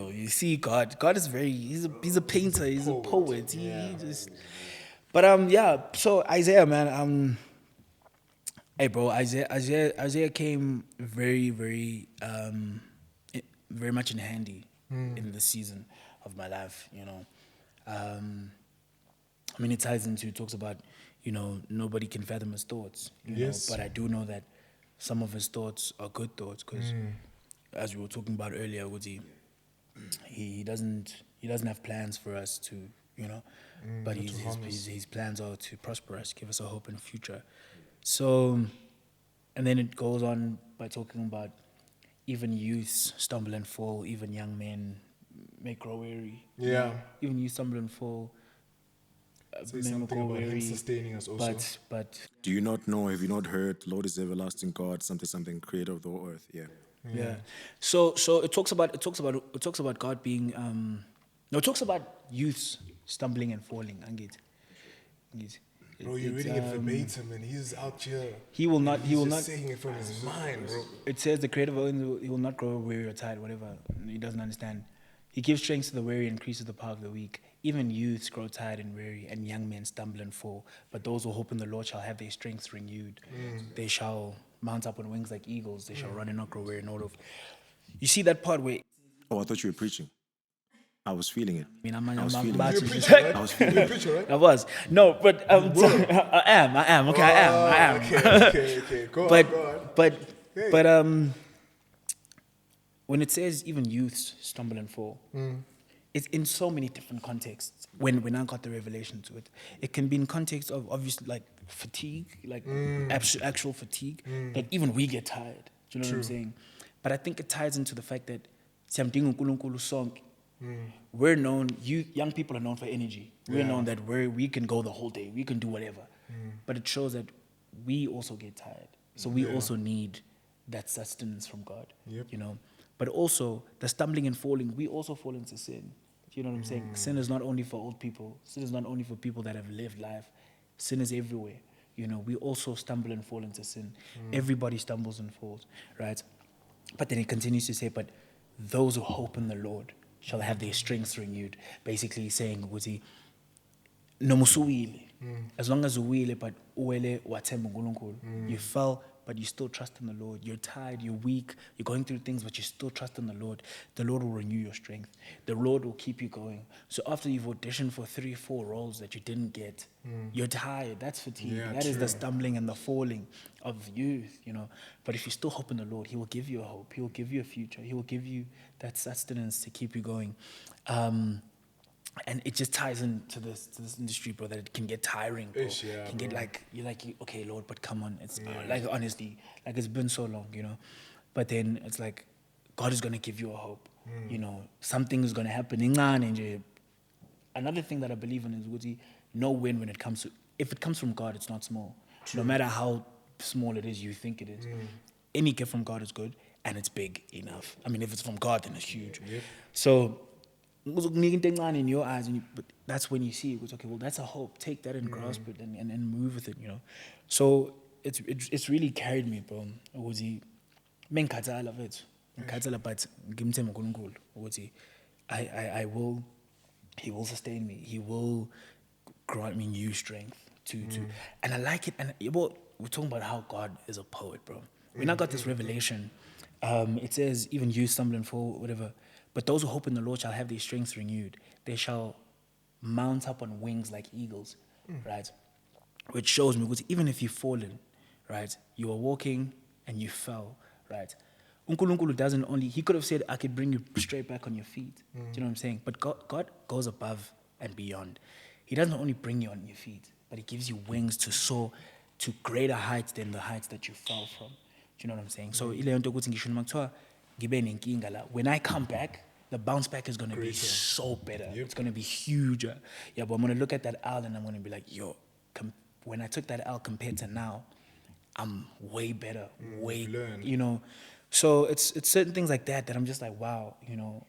you see God. God is he's a painter, he's a poet. He just. But yeah. So Isaiah, man. Hey, bro. Isaiah came very, very, very much in handy in the season of my life. I mean, it ties into, it talks about, nobody can fathom his thoughts. Yes. But I do know that some of his thoughts are good thoughts because, as we were talking about earlier, Woody, he doesn't have plans for us to, but his plans are to prosper us, give us a hope and a future. So, and then it goes on by talking about even youths stumble and fall, even young men may grow weary. Yeah. Even you stumble and fall. Say something about him sustaining us also. But Do you not know? Have you not heard? Lord is everlasting God, something, creator of the whole earth. Yeah. So it talks about God being it talks about youths stumbling and falling. Bro, you're reading it verbatim, and he's out here. He will not saying it from his mind, bro. It says the creator he will not grow weary or tired, whatever. He doesn't understand. He gives strength to the weary and increases the power of the weak. Even youths grow tired and weary, and young men stumble and fall. But those who hope in the Lord shall have their strength renewed. They shall mount up on wings like eagles. They shall run and not grow weary. You see that part where... Oh, I thought you were preaching. I was feeling it. I mean, I was feeling about it. to... I was feeling You're a it. preacher, right? I was. No, but I am. Okay, I am. Okay. Go on. But when it says even youths stumble and fall, it's in so many different contexts. When I got the revelation to it, it can be in context of obviously like fatigue, like actual fatigue. Like even we get tired. Do you know what I'm saying? But I think it ties into the fact that we're known. Young people are known for energy. We're known that we can go the whole day. We can do whatever. But it shows that we also get tired. So we also need that sustenance from God. But also the stumbling and falling, we also fall into sin. Do you know what I'm saying? Sin is not only for old people. Sin is not only for people that have lived life. Sin is everywhere. We also stumble and fall into sin. Everybody stumbles and falls, right? But then it continues to say, but those who hope in the Lord shall have their strength renewed. Basically saying, no musuwile. As long as uwile, but uwele wathemba uNkulunkulu. You fell, but you still trust in the Lord. You're tired, you're weak, you're going through things, but you still trust in the Lord. The Lord will renew your strength. The Lord will keep you going. So after you've auditioned for 3-4 roles that you didn't get, you're tired. That's fatigue. That is the stumbling and the falling of youth, But if you still hope in the Lord, He will give you a hope. He will give you a future. He will give you that sustenance to keep you going. And it just ties into this industry, bro, that it can get tiring, bro. It can get you're like, okay, Lord, but come on. It's like, honestly, like it's been so long, But then it's like, God is going to give you a hope. Something is going to happen. Another thing that I believe in is, Woody, know when it comes to, if it comes from God, it's not small. No matter how small it is, you think it is. Any gift from God is good, and it's big enough. I mean, if it's from God, then it's huge. So, in your eyes, but that's when you see it. Okay, well, that's a hope. Take that and grasp it and move with it, So it's really carried me, bro. Ukuthi mengikhathala mfethu. Ngikhathala but ngimthemba uNkulunkulu ukuthi I will He will sustain me. He will grant me new strength and I like it. And well, we're talking about how God is a poet, bro. When I got this revelation, it says, even you stumble and fall, whatever. But those who hope in the Lord shall have their strength renewed. They shall mount up on wings like eagles, right? Which shows me, because even if you've fallen, right, you were walking and you fell, right? Unkulunkulu doesn't only, he could have said, I could bring you straight back on your feet. Do you know what I'm saying? But God goes above and beyond. He doesn't only bring you on your feet, but he gives you wings to soar to greater heights than the heights that you fell from. Do you know what I'm saying? So, ile nto ukuthi ngisho noma kuthiwa ngibe nenkinga la, when I come back, the bounce back is going to be so better. It's going to be huge. Yeah, but I'm going to look at that L and I'm going to be like, yo, when I took that L compared to now, I'm way better, you know. So it's certain things like that I'm just like, wow, you know,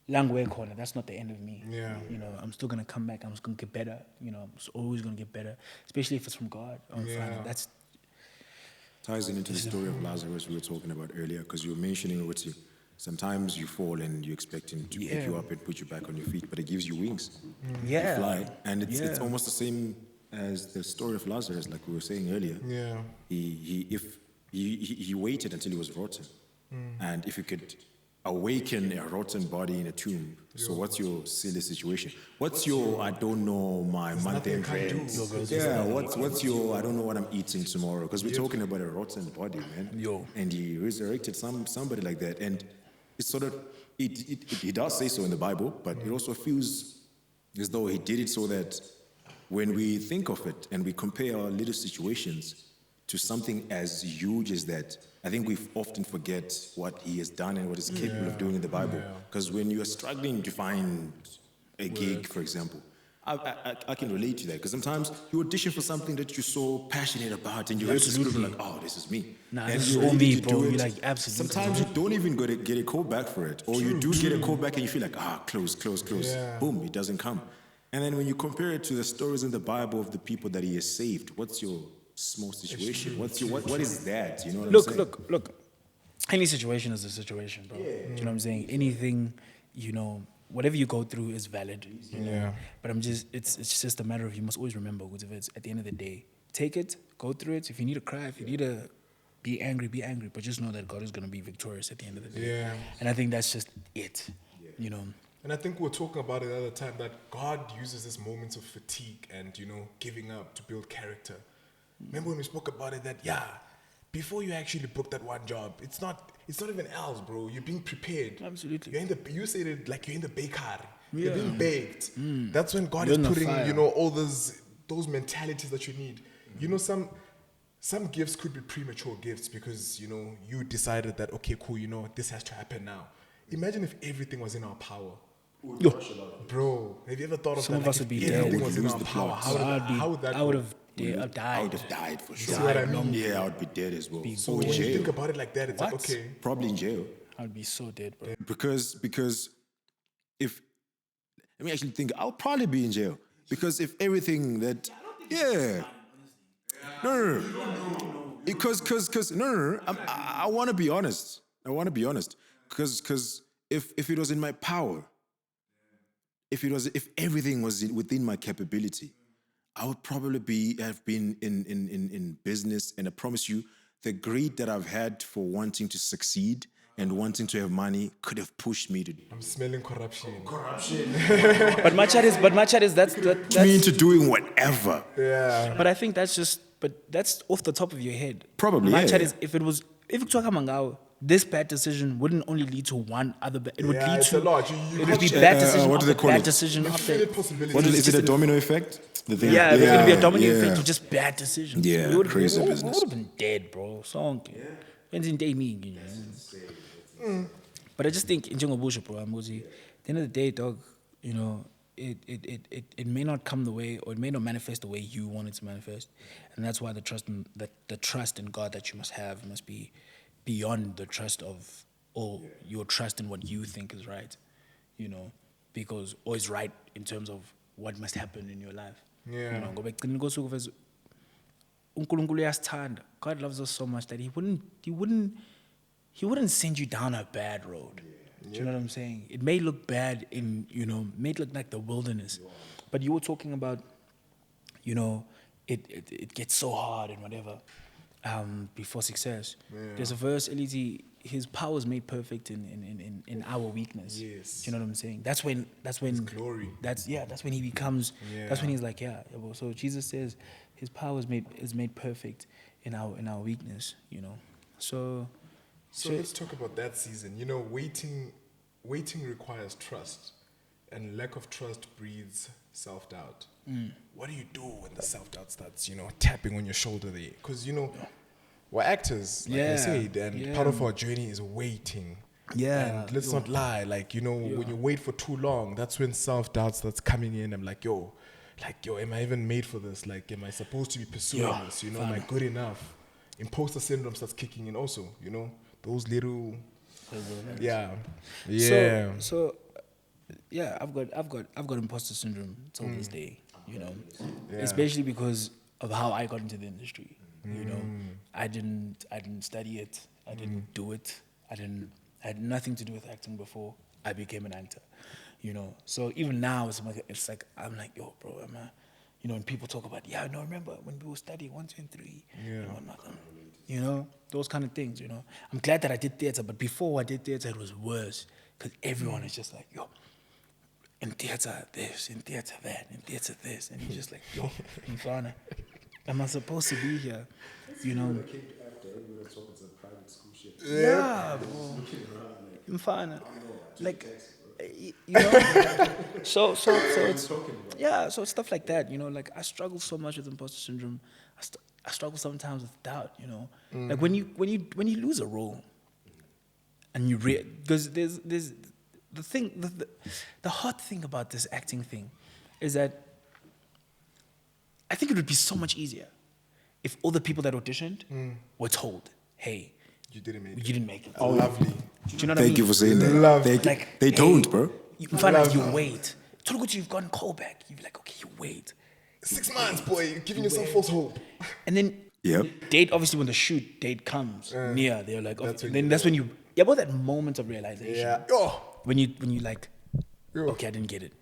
that's not the end of me. Yeah. You know, I'm still gonna come back, I'm just gonna get better, you know, I'm always gonna get better, especially if it's from God. That's ties into the story of Lazarus we were talking about earlier, because you were mentioning what sometimes you fall and you expect him to pick you up and put you back on your feet, but it gives you wings. You fly. And it's almost the same as the story of Lazarus, like we were saying earlier. Yeah. He waited until he was rotten. And if you could awaken a rotten body in a tomb, so what's your silly situation? What's your, I don't know, my month-end rent? Yeah, what's your, I don't know what I'm eating tomorrow? Because we're talking about a rotten body, man. And he resurrected somebody like that. And it's sort of, he does say so in the Bible, but it also feels as though he did it so that when we think of it and we compare our little situations to something as huge as that, I think we often forget what he has done and what he's capable of doing in the Bible. Because when you are struggling to find a gig, for example, I can relate to that. Because sometimes you audition for something that you're so passionate about and you have to script like, oh, this is me. Nah, and this is all me, bro. You're like, absolutely. Sometimes you don't even get a call back for it. Or you do get a call back and you feel like, close. Yeah. Boom, it doesn't come. And then when you compare it to the stories in the Bible of the people that he has saved, what's your small situation? What is that? You know what I'm saying? Look. Any situation is a situation, bro. Do you know what I'm saying? Anything, you know, whatever you go through is valid. You know? But it's just a matter of, you must always remember, because if it's at the end of the day, take it, go through it. If you need to cry, if you need to be angry, but just know that God is going to be victorious at the end of the day. Yeah. And I think that's just it, you know. And I think we were talking about it the other time, that God uses this moments of fatigue and, you know, giving up to build character. Remember when we spoke about it, that, before you actually book that one job, it's not even else, bro. You're being prepared. Absolutely. You said it like you're in the bakery. You're being baked. That's when God You're is in the putting, fire. you know, all those mentalities that you need. You know, some gifts could be premature gifts because, you know, you decided that, okay, cool, you know, this has to happen now. Imagine if everything was in our power. Bro, have you ever thought of Some that? of us Like, would be if dead. everything Would was in lose our the power, plot. how would that I would go? have died. I would have died for sure. See what I mean? Yeah, I would be dead as well. So Or when in you jail. think about it like that, it's like, okay. Probably in jail. I would be so dead, bro. Because if, let me actually think, I'll probably be in jail. Because if everything that, no. Because, no. I want to be honest. Because if it was in my power, if everything was within my capability, I would probably have been in business. And I promise you, the greed that I've had for wanting to succeed and wanting to have money could have pushed me to I'm smelling corruption. But my chat is that's me into doing whatever. Yeah. But I think that's off the top of your head. Probably, My yeah. chat is, if you talk about this bad decision wouldn't only lead to one other it would lead it's to a lot. it would be bad decision what do they after call bad it? decision after. Is it a domino effect? The thing, Yeah, it would be a domino effect of just bad decisions. Yeah, we would've crazy been, business. We would have been dead, bro. So depends in day me, you know. But I just think in general bullshit, bro. At the end of the day, dog, you know, it may not come the way, or it may not manifest the way you want it to manifest, and that's why the trust in God that you must have must be beyond the trust of, or your trust in what you think is right, you know, because or is right in terms of what must happen in your life. Yeah. You know, go back to uNkulunkulu uyasithanda. God loves us so much that he wouldn't send you down a bad road. Do you know what I'm saying? It may look bad in, may look like the wilderness, but you were talking about, it gets so hard and whatever, before success. There's a verse, Elite, his power is made perfect in our weakness. Yes. Do you know what I'm saying? That's when glory. That's when he becomes. That's when he's like, well, so Jesus says his power is made perfect in our weakness. So let's talk about that season. Waiting requires trust, and lack of trust breeds self-doubt. What do you do when the self-doubt starts, tapping on your shoulder there? Because, we're actors, like I said, and part of our journey is waiting. Yeah. And let's not lie, when you wait for too long, that's when self-doubt starts coming in. I'm like, am I even made for this? Like, am I supposed to be pursuing this? Am I good enough? Imposter syndrome starts kicking in also, those little... Yeah. So I've got imposter syndrome till this day, especially because of how I got into the industry. I didn't study it. I didn't do it. I had nothing to do with acting before I became an actor. So even now it's like I'm like, yo, bro, when people talk about, remember when we were studying 1, 2, and 3, those kind of things. I'm glad that I did theater, but before I did theater, it was worse because everyone is just like, yo, in theater this, in theater that, in theater this, and you're just like, yo, Mfana, am I supposed to be here? Yeah, bro. Mfana, like, so it's so it's stuff like that. Like I struggle so much with imposter syndrome. I struggle sometimes with doubt. Like when you lose a role, and you because there's the thing, the hard thing about this acting thing is that I think it would be so much easier if all the people that auditioned were told, hey, you didn't make it. Oh, lovely. Do you know what I mean? Thank you for saying that. Lovely. They don't, bro. You find out you wait. Tulukuthi, you've gotten call back. You're like, okay, you wait. 6 months, boy. You're giving yourself false hope. And then date, obviously when the shoot date comes near, they're like, okay, that's when you about that moment of realization. Yeah. When you like, okay, I didn't get it.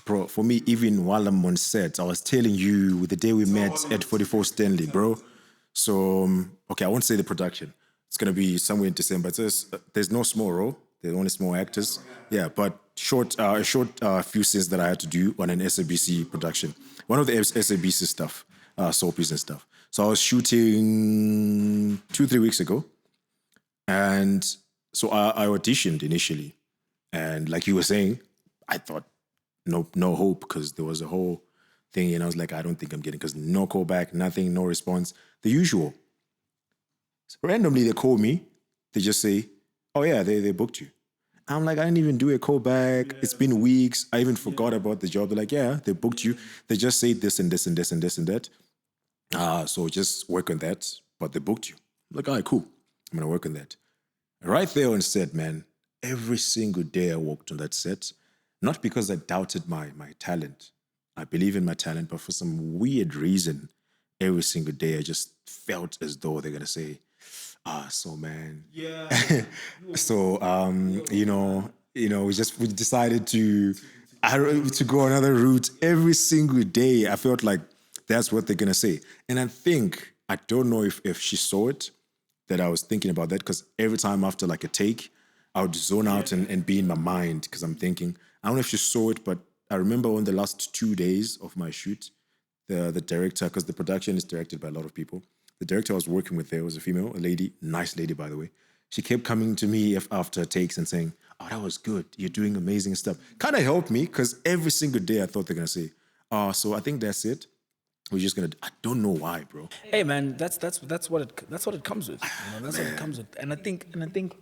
Bro, for me, even while I'm on set, I was telling you the day we met at 44 Stanley, bro. So, okay, I won't say the production. It's going to be somewhere in December. There's no small role. There's only small actors. Yeah, but short few scenes that I had to do on an SABC production. One of the SABC stuff, soapies and stuff. So I was shooting 2-3 weeks ago. And so I auditioned initially. And like you were saying, I thought, no hope, because there was a whole thing, and I was like, I don't think I'm getting, because no callback, nothing, no response, the usual. So randomly, they call me. They just say, oh yeah, they booked you. I'm like, I didn't even do a callback. It's been weeks. I even forgot about the job. They're like, yeah, they booked you. They just say this and this and this and this and that. So just work on that. But they booked you. I'm like, all right, cool. I'm going to work on that. Right there on set, man, every single day I walked on that set, not because I doubted my talent. I believe in my talent, but for some weird reason, every single day I just felt as though they're going to say, so man. Yeah. So, we decided to go another route. Every single day I felt like that's what they're going to say. And I don't know if she saw it, that I was thinking about that, because every time after like a take, I would zone out and be in my mind, because I'm thinking, I don't know if she saw it, but I remember on the last 2 days of my shoot, the director, because the production is directed by a lot of people, the director I was working with there was a female, a lady, nice lady, by the way. She kept coming to me after takes and saying, oh, that was good. You're doing amazing stuff. Kind of helped me, because every single day I thought they're going to say, so I think that's it. We're just going to, I don't know why, bro. Hey, man, that's what it comes with. That's what it comes with. And I think,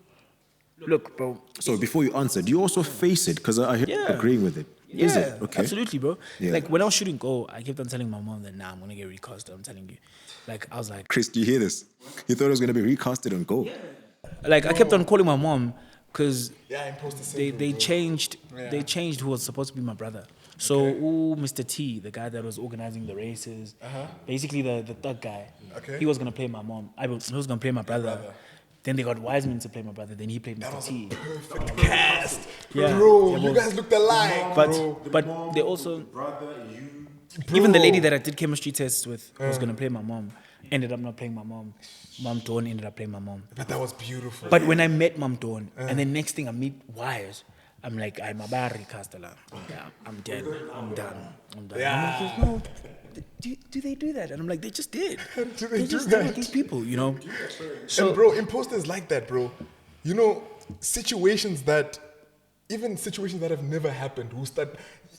look, bro. So before you answer, do you also face it? Because I hear you agreeing with it. Yeah, is it? Okay. Absolutely, bro. Yeah. Like when I was shooting Go, I kept on telling my mom that, I'm gonna get recast. I'm telling you, like I was like, Chris, do you hear this? You thought it was gonna be recasted on Go. Yeah. Like I kept on calling my mom because imposter they changed who was supposed to be my brother. So Mr. T, the guy that was organizing the races, basically the thug guy, he was gonna play my mom. He was gonna play my brother. Then they got Wiseman to play my brother. Then he played Mr. T. Perfect cast. Yeah. Bro, Yeah, you bro. guys looked alike, bro. But they also, even the lady that I did chemistry tests with was gonna play my mom. Ended up not playing my mom. Mom Dawn ended up playing my mom. But that was beautiful. But when I met Mom Dawn, and then next thing I meet Wires, I'm like, I'm a barry casteller. Yeah, I'm dead. I'm done. Yeah. I'm like, no, do they do that? And I'm like, they just did. Do they do just that? did with these people, you know? And bro, imposters like that, bro. You know, situations that have never happened,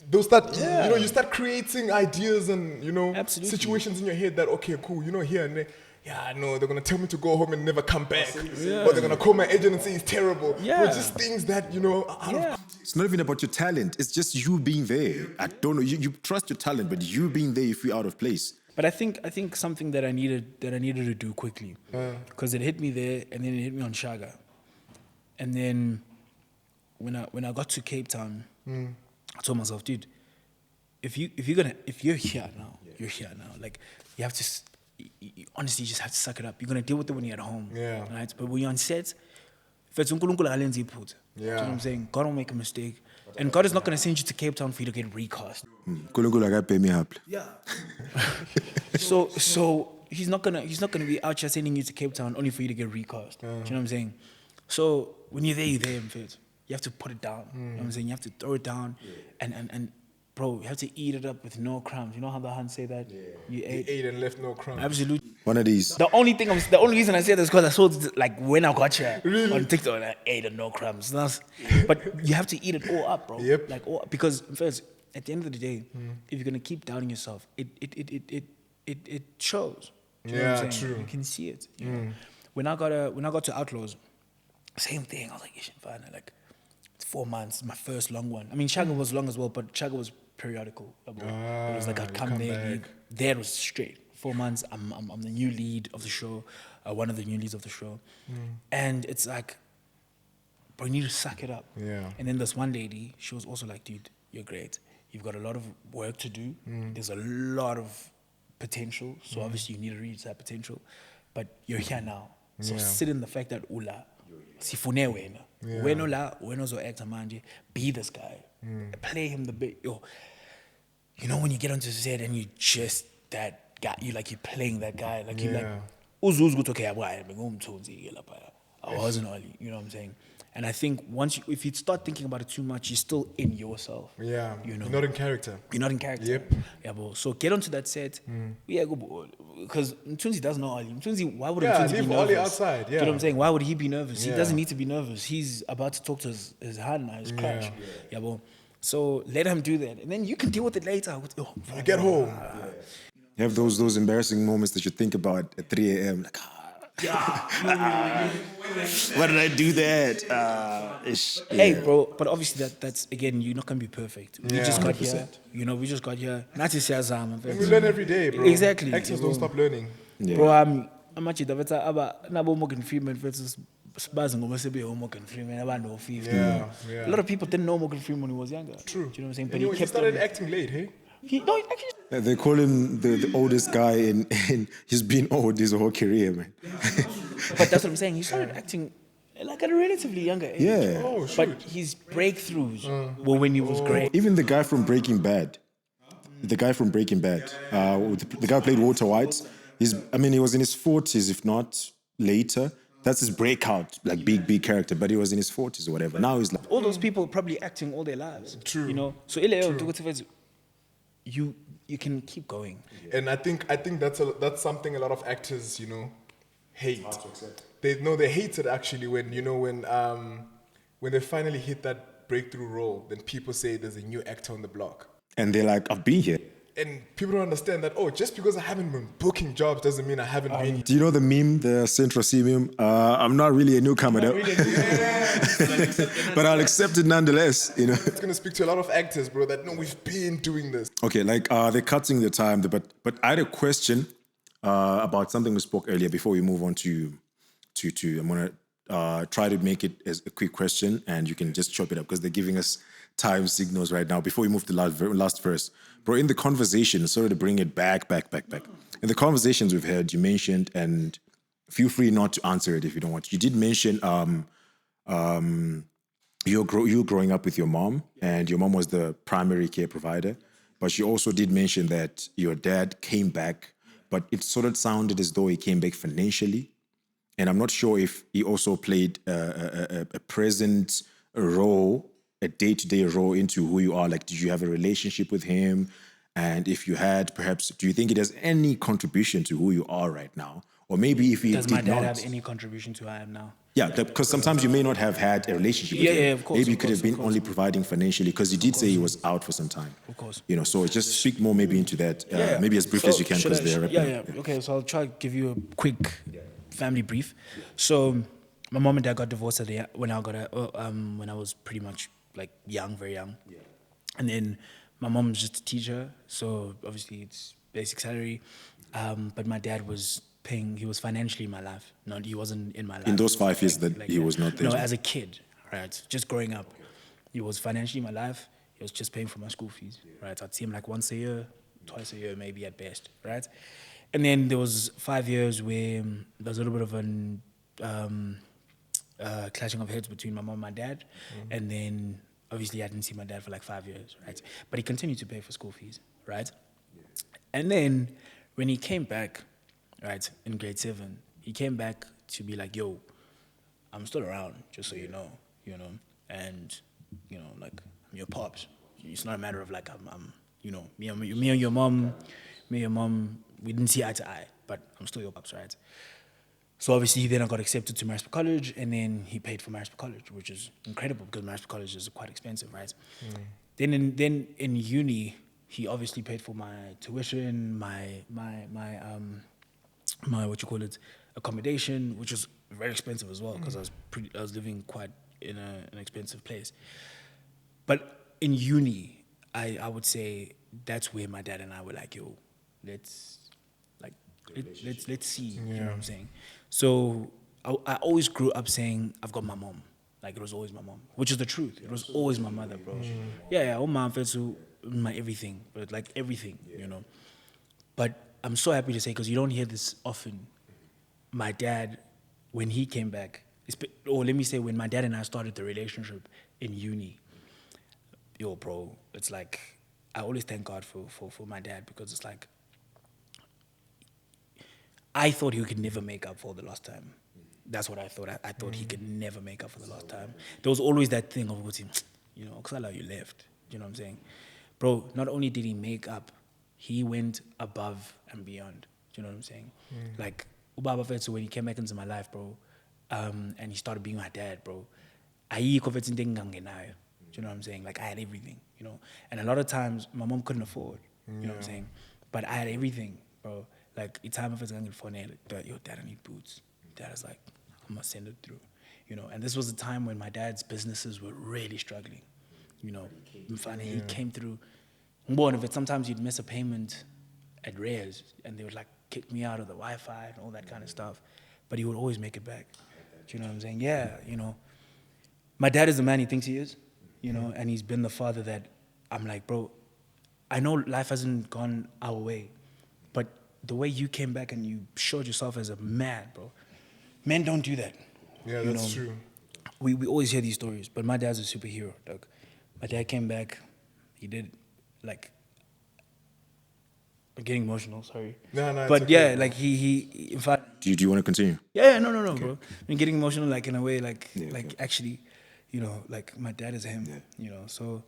they'll start, you know, you start creating ideas and, you know, Absolutely. situations in your head that, okay, cool, you know, here and there. Yeah, I know, they're going to tell me to go home and never come back. Or they're going to call my agent and say it's terrible. Yeah. But just things that, you know, out of It's not even about your talent. It's just you being there. I don't know. You trust your talent, but you being there, you feel out of place. But I think something that I needed to do quickly, because it hit me there, and then it hit me on Shaka, and then when I got to Cape Town, I told myself, dude, if you're here now, you're here now. Like you have to, you honestly just have to suck it up. You're gonna deal with it when you're at home, right? But when you're on set, if it's uNkulunkulu alenzi iphutha, you know what I'm saying? God won't make a mistake, and God is not gonna send you to Cape Town for you to get recast. Nkulunkulu akapay me happy. Yeah. So he's not gonna be out here sending you to Cape Town only for you to get recast. Do you know what I'm saying? So when you're there, in fact. You have to put it down. You know what I'm saying? You have to throw it down and bro, you have to eat it up with no crumbs. You know how the Huns say that? You ate and left no crumbs. Absolutely. One of these. The only reason I say this is because I saw it, like when I got here on TikTok, I ate and no crumbs. But you have to eat it all up, bro. Yep. Like because first, at the end of the day, if you're gonna keep doubting yourself, it shows. Do you know what I'm saying? True. You can see it. You know? When I got to Outlaws, same thing. I was like, fine. Like, it's 4 months, my first long one. I mean, Shaka was long as well, but Shaka was periodical. It was like I'd come there, there it was straight. 4 months, I'm the new lead of the show, one of the new leads of the show. And it's like, bro, you need to suck it up. Yeah. And then this one lady, she was also like, dude, you're great. You've got a lot of work to do. There's a lot of potential. So obviously you need to reach that potential. But you're here now. So sit in the fact that ula, sifune wena. Wena la, wena zo actor manje. Be this guy. Play him the bit. Yo, you know when you get onto set and you just that guy, you're playing that guy. Like you're like, uzuz okay, I wasn't Olly. You know what I'm saying? And I think if you start thinking about it too much, you're still in yourself. Yeah, you know, you're not in character. You're not in character. Yep. Yeah, bro. So get onto that set. Yeah, go because Mtunzi doesn't know Olly. Mtunzi, why would Yeah, Mtunzi be leave nervous? Olly outside. Do you know what I'm saying? Why would he be nervous? He Yeah. doesn't need to be nervous. He's about to talk to his hand now, his crutch. Yeah, bro. So let him do that, and then you can deal with it later. You get home. You have those embarrassing moments that you think about at 3 a.m. Like, why did I do that? Hey, bro, but obviously that's again, you're not gonna be perfect. We just got 100%. here. You know, we just got here. Not to say And we learn every day, bro. Exactly. Actors don't stop learning. Bro, I'm actually nabo Morgan Freeman versus Spaz ngoma sebe Morgan Freeman abantu 50. Yeah. A lot of people didn't know Morgan Freeman when he was younger. True. Do you know what I'm saying? But And he kept started on- acting late, hey? He actually. They call him the oldest guy, and he's been old his whole career, man. But that's what I'm saying. He started acting like at a relatively younger age. Yeah. Oh, shoot. But his breakthroughs were when he was great. Even the guy from Breaking Bad, the guy from Breaking Bad, the guy who played Walter White, he was in his 40s, if not later. That's his breakout, like big character, but he was in his 40s or whatever. Now he's like, All those people probably acting all their lives. True. You know? So you can keep going. And I think that's something a lot of actors, you know, hate. They hate it actually when they finally hit that breakthrough role. Then people say there's a new actor on the block, and they're like, I've been here. and people don't understand that. Oh, just because I haven't been booking jobs doesn't mean I haven't been. Do you know the meme, the Central C meme? I'm not really a newcomer, though. But I'll accept it nonetheless, you know. It's gonna speak to a lot of actors, bro. That no, we've been doing this. Okay, they're cutting the time, but I had a question about something we spoke earlier before we move on to I'm gonna try to make it as a quick question, and you can just chop it up because they're giving us time signals right now. Before we move to the last verse, bro, in the conversation, sorry to bring it back. In the conversations we've had, you mentioned, and feel free not to answer it if you don't want. You did mention you were growing up with your mom, and your mom was the primary care provider, but she also did mention that your dad came back, but it sort of sounded as though he came back financially. And I'm not sure if he also played a present role, a day-to-day role into who you are. Like, did you have a relationship with him? And if you had, perhaps, do you think it has any contribution to who you are right now? Or maybe if he Does my did dad not. have any contribution to who I am now? Yeah, because sometimes you may not have had a relationship with him. Yeah, of course, Maybe you of could course, have been of course. only providing financially, because you did say he was out for some time. Of course. You know, so just speak more maybe into that, maybe as briefly as you can, because they're wrapping up. Yeah. Okay, so I'll try to give you a quick family brief. So my mom and dad got divorced when I was pretty much like young, very young. Yeah. And then my mom was just a teacher, so obviously it's basic salary. But my dad was he was financially in my life. He wasn't in my life. In those 5 years that he was not there. No, as a kid, right? Just growing up. He was financially in my life. He was just paying for my school fees, right? I'd see him like once a year, twice a year, maybe at best, right? And then there was 5 years where there was a little bit of an clashing of heads between my mom and my dad. And then obviously I didn't see my dad for like 5 years, right? But he continued to pay for school fees, right? And then when he came back, right, in grade 7, he came back to be like, yo, I'm still around, just so you know, and, like, I'm your pops. It's not a matter of like, I'm me and your mom, we didn't see eye to eye, but I'm still your pops, right? So obviously then I got accepted to Marisburg College, and then he paid for Marisburg College, which is incredible because Marisburg College is quite expensive, right? Then in uni, he obviously paid for my tuition, my accommodation, which was very expensive as well because I was living quite in an expensive place. But in uni, I would say that's where my dad and I were like, yo, let's see, you know what I'm saying? So I always grew up saying I've got my mom. Like, it was always my mom, which is the truth. It was always my mother, bro. Yeah, mom felt my everything, but like everything, But I'm so happy to say, because you don't hear this often, my dad, when he came back, or let me say when my dad and I started the relationship in uni, yo, bro, it's like, I always thank God for my dad, because it's like, I thought he could never make up for the last time. That's what I thought. I thought he could never make up for the last time. There was always that thing of, because you left. You know what I'm saying? Bro, not only did he make up, he went above and beyond. Do you know what I'm saying? Like, Ubaba Fetsu, when he came back into my life, bro, and he started being my dad, bro, do you know what I'm saying? Like, I had everything, And a lot of times, my mom couldn't afford, you know what I'm saying? But I had everything, bro. Like, it's time if it's going to phone it, but yo, dad, I need boots. Dad is like, I'm going to send it through, And this was a time when my dad's businesses were really struggling, Finally, he came through. Sometimes you'd miss a payment at Reyes, and they would like kick me out of the Wi-Fi and all that kind of stuff. But he would always make it back. Do you know what I'm saying? Yeah, My dad is the man he thinks he is, and he's been the father that I'm like, bro, I know life hasn't gone our way, but the way you came back and you showed yourself as a man, bro. Men don't do that. Yeah, that's true. We always hear these stories, but my dad's a superhero, dog. My dad came back, he did, like, I'm getting emotional, sorry. No, but it's yeah, okay, like he in fact. Do you want to continue? Yeah, no, okay. Bro. I'm getting emotional, like, in a way, actually, like, my dad is him, so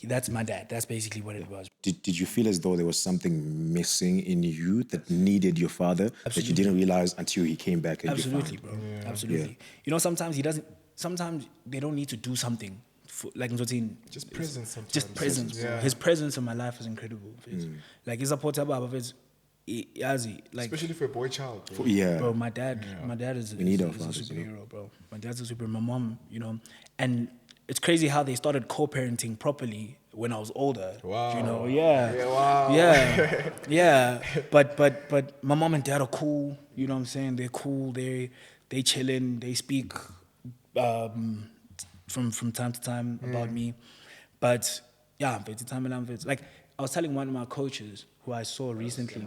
that's my dad. That's basically what it was. Did you feel as though there was something missing in you that needed your father that you didn't realize until he came back? And Absolutely, bro. Yeah. Absolutely. Sometimes he doesn't. Sometimes they don't need to do something. Just presence sometimes. Just presence. Yeah. His presence in my life is incredible. Like, he's a portable, like, especially for a boy child. Bro. Bro, my dad is a superhero, bro. My dad's a superhero. My mom, and it's crazy how they started co-parenting properly when I was older. Wow. Yeah. Wow. Yeah. But my mom and dad are cool. You know what I'm saying? They're cool. They chilling. They speak from time to time about me. But yeah, like, I was telling one of my coaches who I saw recently.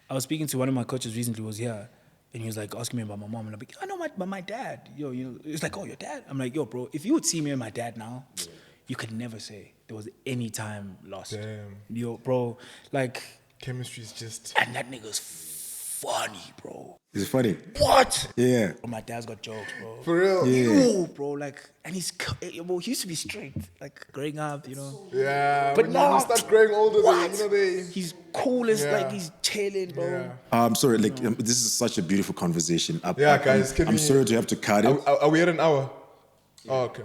I was speaking to one of my coaches recently. Was here, and he was like asking me about my mom, and I'm like, I know my dad. Yo, it's like, oh, your dad. I'm like, yo, bro, if you would see me and my dad now, you could never say there was any time lost. Damn. Yo, bro, like Chemistry is just. and that nigga's funny, bro. Is it funny? What? Yeah. Bro, my dad's got jokes, bro. For real? Yo, bro, like, and well, he used to be straight, like growing up, Yeah. But when now, you start growing older, what? they. He's cool as Yeah. like he's chilling, bro. Yeah. I'm sorry, like this is such a beautiful conversation. Guys, can I'm we- sorry to have to cut it. Are we at an hour? Oh, okay.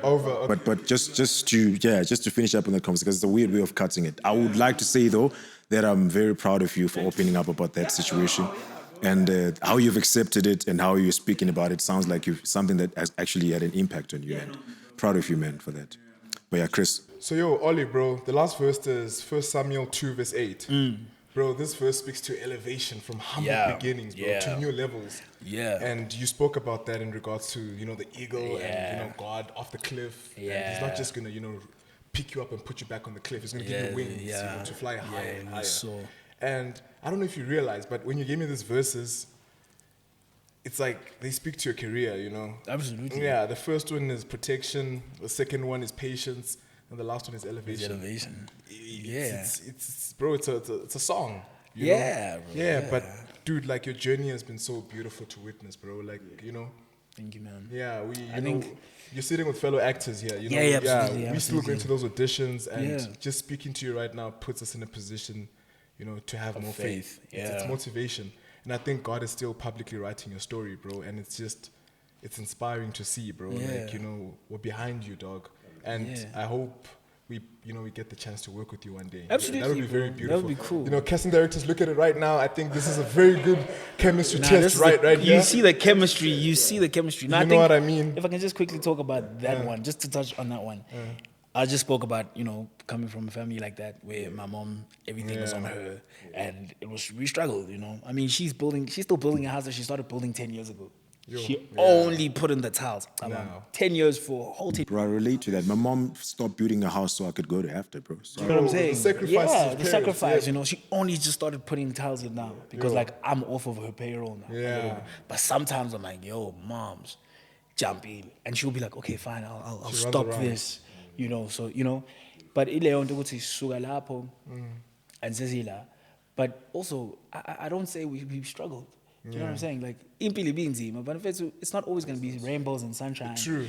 Over. Okay. But just to finish up on the conversation, because it's a weird way of cutting it. I would like to say though that I'm very proud of you for opening up about that situation, and how you've accepted it and how you're speaking about it sounds like you've something that has actually had an impact on you. And proud of you, man, for that. But yeah, Chris. So yo, Olly, bro, the last verse is 1 Samuel 2 verse 8. Bro, this verse speaks to elevation from humble Yeah. beginnings, bro, Yeah. to new levels. Yeah. And you spoke about that in regards to, the eagle and, God off the cliff. And he's not Yeah. just gonna, pick you up and put you back on the cliff. He's gonna give you wings, to fly higher and higher. so- And I don't know if you realize, but when you gave me these verses, it's like they speak to your career, Absolutely. Yeah, the first one is protection, the second one is patience, and the last one is elevation. Elevation. It's bro, it's a song. you Yeah, know? bro, Yeah, yeah. but dude, like your journey has been so beautiful to witness, bro. Like, Thank you, man. yeah, I think- you're sitting with fellow actors here. Yeah, absolutely, we still go into those auditions, and Yeah. just speaking to you right now puts us in a position, to have more faith. faith, It's yeah. motivation, and I think God is still publicly writing your story, bro. And it's inspiring to see, bro. Yeah. Like, we're behind you, dog. And Yeah. I hope we get the chance to work with you one day. Absolutely, That would be very bro. beautiful. That would be cool. Casting directors, look at it right now. I think this is a very good chemistry Nah, test, this is right you here. see the chemistry. You see the chemistry. Now, You I know think what I mean? If I can just quickly talk about that one, just to touch on that one. I just spoke about, coming from a family like that where my mom, everything was on her, and we struggled, I mean, she's still building a house that she started building 10 years ago. She only put in the tiles. Wow. 10 years for a whole 10. Bro, I relate to that. My mom stopped building a house so I could go to after, bro. So, You know what I'm saying? The sacrifices yeah, of the parents, sacrifice. yeah. She only just started putting tiles in now because I'm off of her payroll now. Yeah. But sometimes I'm like, yo, moms, jump in, and she'll be like, okay, fine, I'll She runs stop around. this, So but ile yonto ukuthi suka lapho and sesila. But also, I don't say we've struggled. Do you know what I'm saying? Like, impili binzima, but it's not always going to be rainbows and sunshine. True.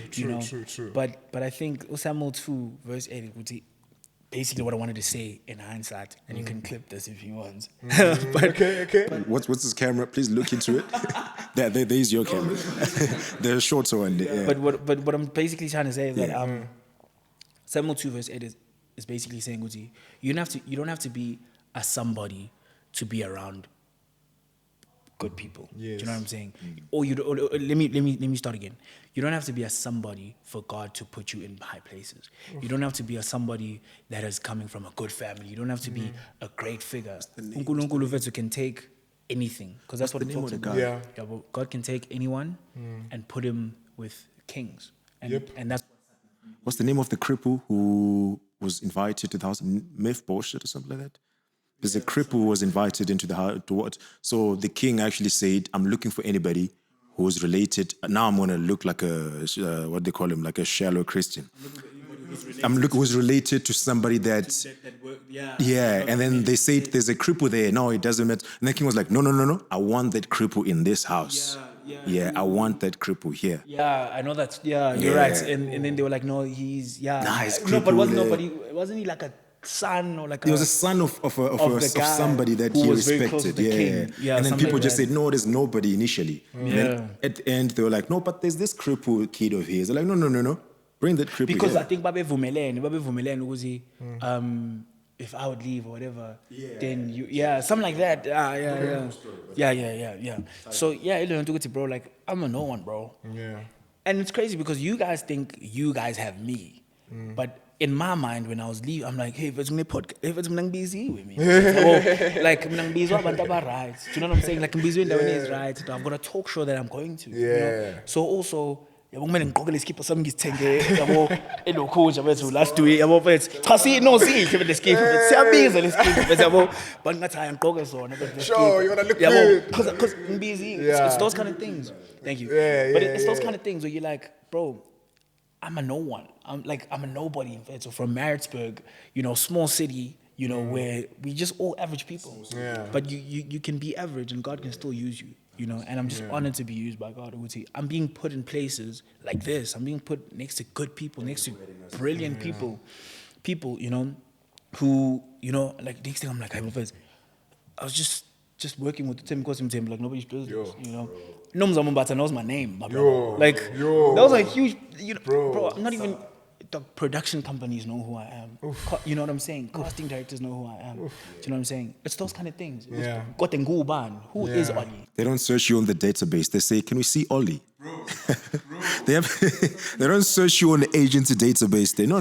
But I think Samuel 2 verse 8 would be basically what I wanted to say in hindsight, and you can clip this if you want. But Okay. what's this camera? Please look into it. There's your camera. There's a shorter one. Yeah. But what I'm basically trying to say is that Samuel 2 verse 8 is basically saying, Uzi, you don't have to be a somebody to be around good people. Do you know what I'm saying? Or let me start again. You don't have to be a somebody for God to put you in high places. You don't have to be a somebody that is coming from a good family. You don't have to be a great figure. Unkulunkulu Vethu can take anything, because that's what the it name talks of the about. guy? Yeah. But God can take anyone and put him with kings. And that's What's the name of the cripple who was invited to the house? Myth bullshit or something like that? There's a cripple who was invited into the house to what? So the king actually said, I'm looking for anybody who's related. Now I'm going to look like what they call him, like a shallow Christian. Was related to somebody that, yeah. And then they said, there's a cripple there. No, it doesn't matter. And the king was like, no. I want that cripple in this house. Yeah, I want that cripple here. Yeah, I know that. Yeah, you're Yeah. right. And then they were like, no, he's Nice no, but cripple, wasn't he like a son or like He was a son of the guy somebody that who he was very close respected. to the king. Yeah, and then something people like just that. said, no, there's nobody initially. And then at the end, they were like, no, but there's this cripple kid of his. They're like, no. Bring that cripple because here. I think Babe Vumelene was he if I would leave or whatever, then something like that. Yeah. So bro, like I'm a no one, bro. Yeah. And it's crazy because you guys think you guys have me, but in my mind, when I was leaving, I'm like, hey, if it's busy with me, like busy, right? Do you know what I'm saying? Like busy when is right. I've got a talk show that I'm going to. Yeah. So also, yabo kumele ngiqoke lesikipha sami ngisithenge yabo elokhunja bethu last week yabo bethu cha sihle lesikipha siyabiza lesikipha bethu yabo but ngathi hayi ngiqoke sona bethu Sure, you wanna look yabo good. because ngibizi it's those kind of things. Thank you. Yeah, But yeah, it's those yeah. kind of things where you're like, bro, I'm a no one. I'm a nobody in fact. So from Maritzburg, small city, where we just all average people. Yeah. But you can be average and God can still use you. And I'm just honored to be used by God. I'm being put in places like this. I'm being put next to good people, next to brilliant people, who, like next thing I'm like, I was just working with the TIMECODES team like nobody's business, Nomza Mumbata knows my name, my brother. That was a huge, bro, not even the production companies know who I am. You know what I'm saying? Casting directors know who I am. Do you know what I'm saying? It's those kind of things. Yeah. Who is Olly? They don't search you on the database. They say, can we see Olly? They don't search you on the agency database. No.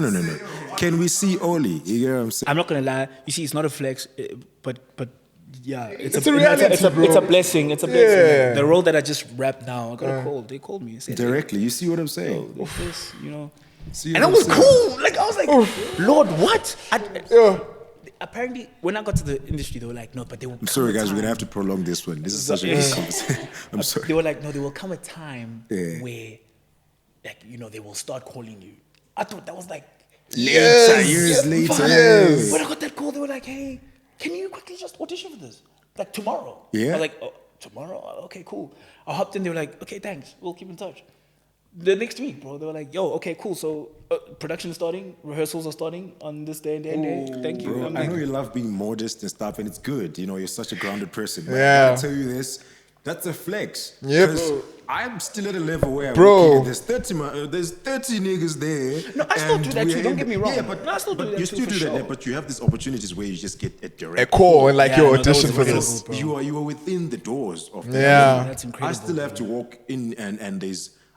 Can we see Olly? You get what I'm saying? I'm not gonna lie. You see, it's not a flex, but yeah, It's a reality, bro. It's a blessing. It's a blessing. Yeah. The role that I just rapped now, I got a call. They called me and said, Directly. You see what I'm saying? "Yo, this, See and what that was I'm saying? cool. Like I was like, Lord, what? Apparently, when I got to the industry, they were like, no, but they will. I'm sorry, guys. We're going to have to prolong this one. This is such a good conversation. I'm sorry. They were like, no, there will come a time Yeah. where, like, they will start calling you. I thought that was like Years later. Yes. When I got that call, they were like, hey, can you quickly just audition for this? Like tomorrow. Yeah. I was like, oh, tomorrow? Okay, cool. I hopped in, they were like, okay, thanks. We'll keep in touch. The next week, bro, they were like, yo, okay, cool. So production is starting, rehearsals are starting on this day and day and day. Thank you. Bro, I'm I like, know you love being modest and stuff, and it's good. You're such a grounded person. But Yeah. I gotta tell you this, that's a flex. Yep. 'Cause I'm still at a level where Bro. okay, there's 30 niggas there. No, I still and do that we're too, don't in get me the- wrong. Yeah, but, No, I still do but that you too, still for do that, sure. but you have these opportunities where you just get a A direct call and like, Yeah, yo, no, that audition was for incredible, this. bro. you are within the doors of that. Yeah. That's incredible. I still have to walk in and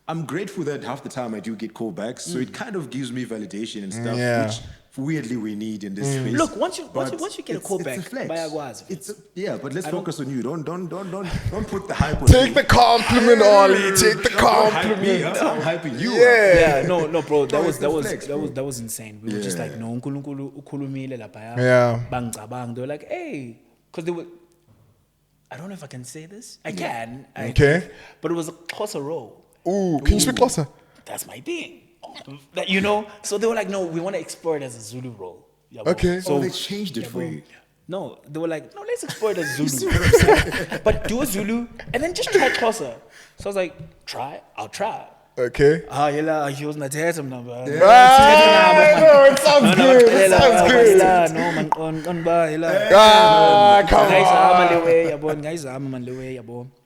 I'm grateful that half the time I do get callbacks, so it kind of gives me validation and stuff, Yeah. which weirdly we need in this space. Look, once you But get a it's callback, a flex. bayakwazi. But let's focus on you. Don't put the hype on Take me. the compliment, Ollie. Take the Don't hype me. compliment. I'm hyping you. Yeah. Yeah, no, bro, No, it's the flex, bro. that was insane. We were just Yeah. like, no, uNkulunkulu ukhulumile lapha. Yeah. Bangcabang. They were like, hey, because they were. I don't know if I can say this. I can. Okay. But it was a closer role. Ooh, can you speak closer? That's my thing. So they were like, no, we want to explore it as a Zulu role. Yeah, Okay. So they changed it for you. No, they were like, no, let's explore it as Zulu. But do a Zulu and then just try closer. So I was like, I'll try. Okay. He was not here number. No, it sounds good. It sounds good. Ah, come on.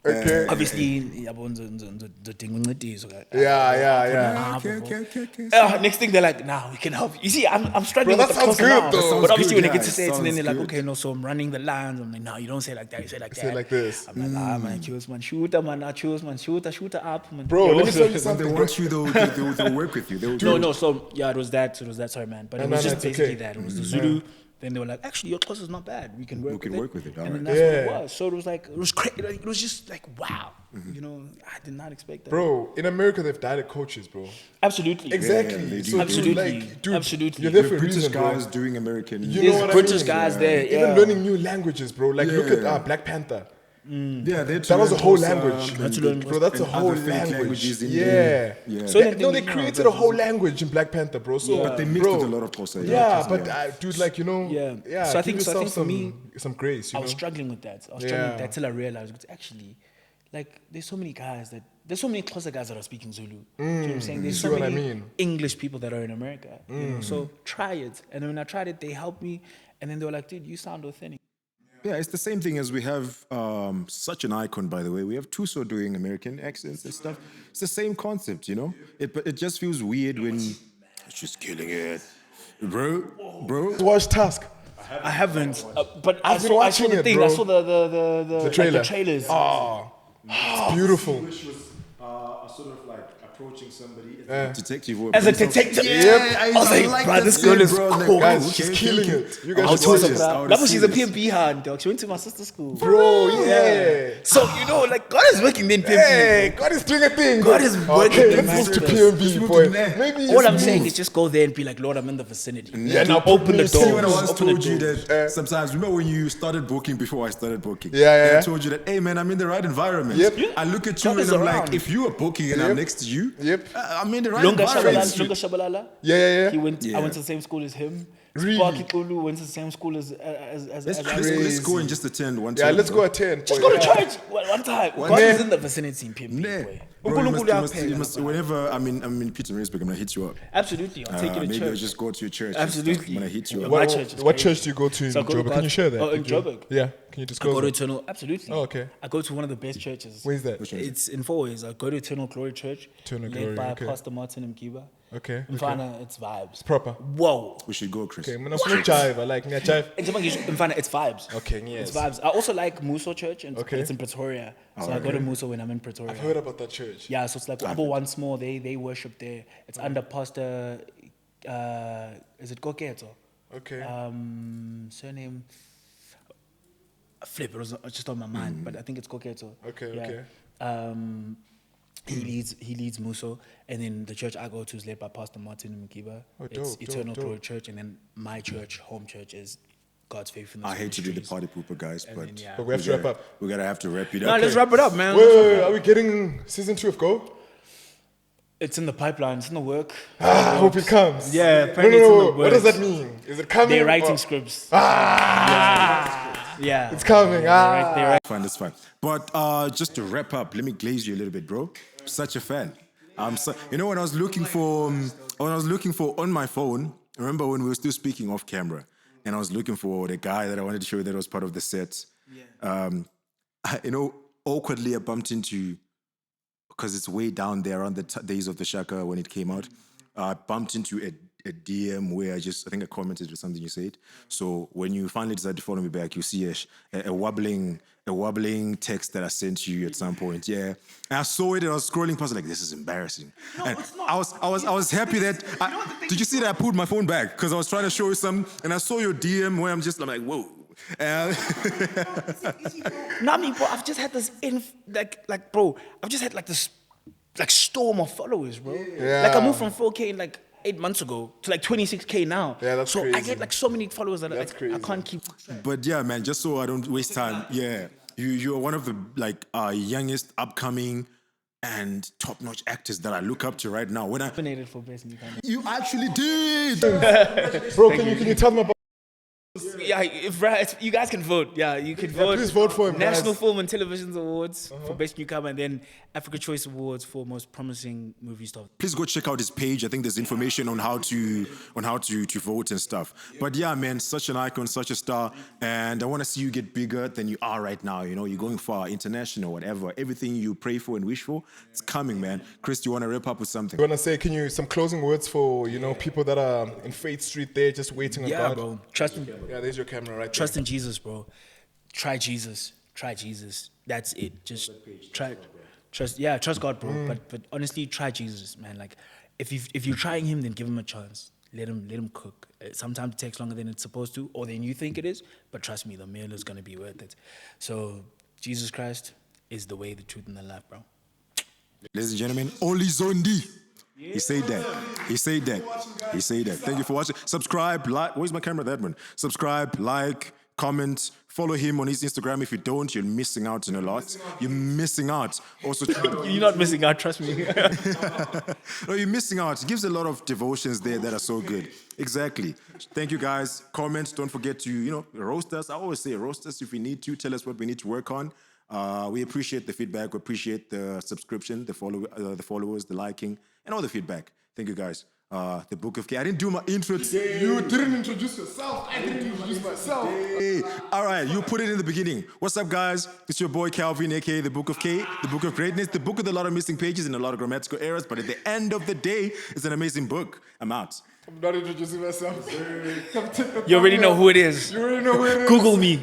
Okay. Obviously, ngidinga uncediso. Yeah. Next thing they're like, nah, we can help you. You see, I'm struggling Bro, with that the sounds closer good, now. though. But obviously when Sounds they get good, to say it, and then they're like, sounds okay, no, so I'm running the lines. I'm like, no, you don't say it like that. You say it like that. Say it like this. I'm like, man, choose man, shooter, man, I choose man, shooter up, man. Bro, let me tell you When they something. want you, they'll work with you. No, so yeah, it was that, sorry, man. But it was no, just it's basically okay. that. It was the Zulu. Then they were like, actually, your close is not bad. We can work with it. all And then right. that's Yeah. what it was. So it was like, it was crazy. Like, it was just like, wow. I did not expect that. Bro, in America, they've died at coaches, bro. Absolutely. Exactly. they do. So, Absolutely. Like, dude, Absolutely. you're there The for a British reason, guys bro. doing American. You know There's what I British mean? guys there. Even Yeah. learning new languages, bro. Like, look Yeah. at Black Panther. Yeah, That was a whole language. Had to learn- Bro, that's a and whole other fake language. languages in Yeah. there. Yeah. So No, they created a whole language in Black Panther, bro. So, But they mixed bro, with a lot of Xhosa. Yeah, but dude, like, Yeah. So I give think for yourself me, some grace. I You was know? struggling with that. Yeah. Till I realized, because actually, like, there's so many closer guys that are speaking Zulu. Do you know what I'm saying? There's see so what I many mean? English people that are in America. So try it. And then when I tried it, they helped me. And then they were like, dude, you sound authentic. Yeah, it's the same thing as we have such an icon, by the way. We have Tuso doing American accents and stuff. It's the same concept, But it just feels weird when she's killing it, bro. Watch Task. I haven't, but I've been I saw watching the it, thing. bro. I saw the trailer. Like the trailers. Oh, it's beautiful. English was sort of like approaching somebody as a detective. As a detective. Yep. I was like, bro, this girl is cool. Guys, she's killing it. You guys should watch this. Remember, she's a PMP hand, dog. She went to my sister's school. Bro, yeah. So, like, God is working then, PMP. Hey, God is doing a thing. God is working. Okay, let's move to PMB, boy. Maybe all I'm saying is just go there and be like, Lord, I'm in the vicinity. Yeah, now open the door. See, when I once told you that sometimes, remember when you started booking before I started booking? Yeah. I told you that, hey man, I'm in the right environment. Yep. I look at you God and is I'm around. like, if you are booking and I'm next to you, I'm in the right Lunga environment. Shabalala. Yeah. I went to the same school as him. Really? Sparky Kulu went to the same school as Let's go and just attend one time. Yeah, let's go attend. Just go to church one time. God is in the vicinity in PMP. boy. Bro, you must, whenever I'm in Peter Marisburg, I'm gonna hit you up. Absolutely, I'll take you to maybe church. I'll just go to your church. Absolutely. I'm gonna hit you up. My church is What crazy. church do you go to in So I go to Joburg? Can you share that? Oh, in Joburg. Yeah, can you I disclose go to that? Eternal. Absolutely. Oh, okay. I go to one of the best churches. Where's that? It's in 4 ways. I go to Eternal Glory Church, Eternal led Glory, by okay. Pastor Martin Mkiba. Okay. Mfana, it's vibes. Proper. Whoa. We should go, Chris. Okay, I'm gonna jive. I like me a jive. Mfana, it's vibes. Okay, yes. It's vibes. I also like Muso Church, and Okay. it's in Pretoria. So I go to Muso when I'm in Pretoria. I've heard about that church. Yeah, so it's like Abo once more. They worship there. It's under Pastor. Is it Koketo? Okay. Surname. Flip. It was just on my mind, but I think it's Koketo. Okay. He leads Muso, and then the church I go to is led by Pastor Martin Mkiba. Oh, It's dope, Eternal dope. Glory Church, and then my church, home church, is God's Faithfulness. I hate to do the Ministries. party pooper, guys, but then, yeah. But we have to wrap up. We're gonna have to wrap it No, up. let's wrap it up, man. Wait, are we getting season 2 of Go? It's in the pipeline. It's in the work. I hope it comes. Yeah, apparently it's in the What does works. that mean? Is it coming? They're writing or- scripts. Ah! Yeah. It's coming. They're Fine, that's fine. But just to wrap up, let me glaze you a little bit, bro. Such a fan. When I was looking for on my phone. Remember when we were still speaking off camera, and I was looking for the guy that I wanted to show you that was part of the set. Awkwardly I bumped into, because it's way down there around the days of the Shaka when it came out. I bumped into a DM where I think I commented with something you said. So when you finally decide to follow me back, you see a wobbling text that I sent you at some point. Yeah, and I saw it and I was scrolling past like, this is embarrassing. No, and it's not. I was happy that. Did you see that I pulled my phone back because I was trying to show you something and I saw your DM where I'm like, whoa. Not me, bro. I've just had this bro. I've just had this storm of followers, bro. Yeah. Like I moved from 4K in 8 months ago to 26K now. Yeah, that's so crazy. I get so many followers that That's I crazy. can't keep. But yeah, man, just so I don't waste time. Yeah, you're one of the youngest upcoming and top-notch actors that I look up to right now. Nominated for best newcomer. You actually did. Bro, can you tell them about? Yeah, if you guys can vote. Yeah, you can vote. Please vote for him, National guys. Film and Television Awards for Best Newcomer, and then Africa Choice Awards for Most Promising Movie Star. Please go check out his page. I think there's information on how to vote and stuff. But yeah, man, such an icon, such a star, and I want to see you get bigger than you are right now. You're going far, international, whatever. Everything you pray for and wish for, it's coming, man. Chris, do you want to wrap up with something? You wanna say? Can you some closing words for people that are in Faith Street there, just waiting on Yeah, God? bro. Trust me. Yeah, there's your camera right Trust in Jesus, bro. Try Jesus. Try Jesus. That's it. Just try. Trust God, bro. But honestly, try Jesus, man. If you're trying him, then give him a chance. Let him cook. Sometimes it takes longer than it's supposed to, or than you think it is. But trust me, the meal is gonna be worth it. So Jesus Christ is the way, the truth, and the life, bro. Ladies and gentlemen, Olly Zondi. He said that. Thank you for watching. Subscribe, like. Where's my camera? That one. Subscribe, like, comment. Follow him on his Instagram. If you don't, you're missing out on a lot. You're missing out. Also, You're not missing out. Trust me. no, you're missing out. He gives a lot of devotions there that are so good. Exactly. Thank you, guys. Comment. Don't forget to roast us. I always say roast us if we need to. Tell us what we need to work on. We appreciate the feedback. We appreciate the subscription, the followers, the liking, and all the feedback. Thank you, guys. The Book of K. I didn't do my intro. You didn't introduce yourself. I didn't introduce myself. Hey, all right, you put it in the beginning. What's up, guys? It's your boy Calvin, aka the Book of K, the Book of Greatness, the book with a lot of missing pages and a lot of grammatical errors. But at the end of the day, it's an amazing book. I'm out. I'm not introducing myself. You already know who it is. You already know who it is. Google me.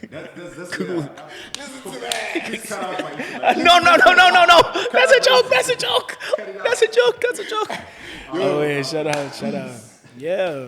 That's Google. This is Please cut out my No. That's a joke. That's a joke. Oh, wait, shut up. Yeah.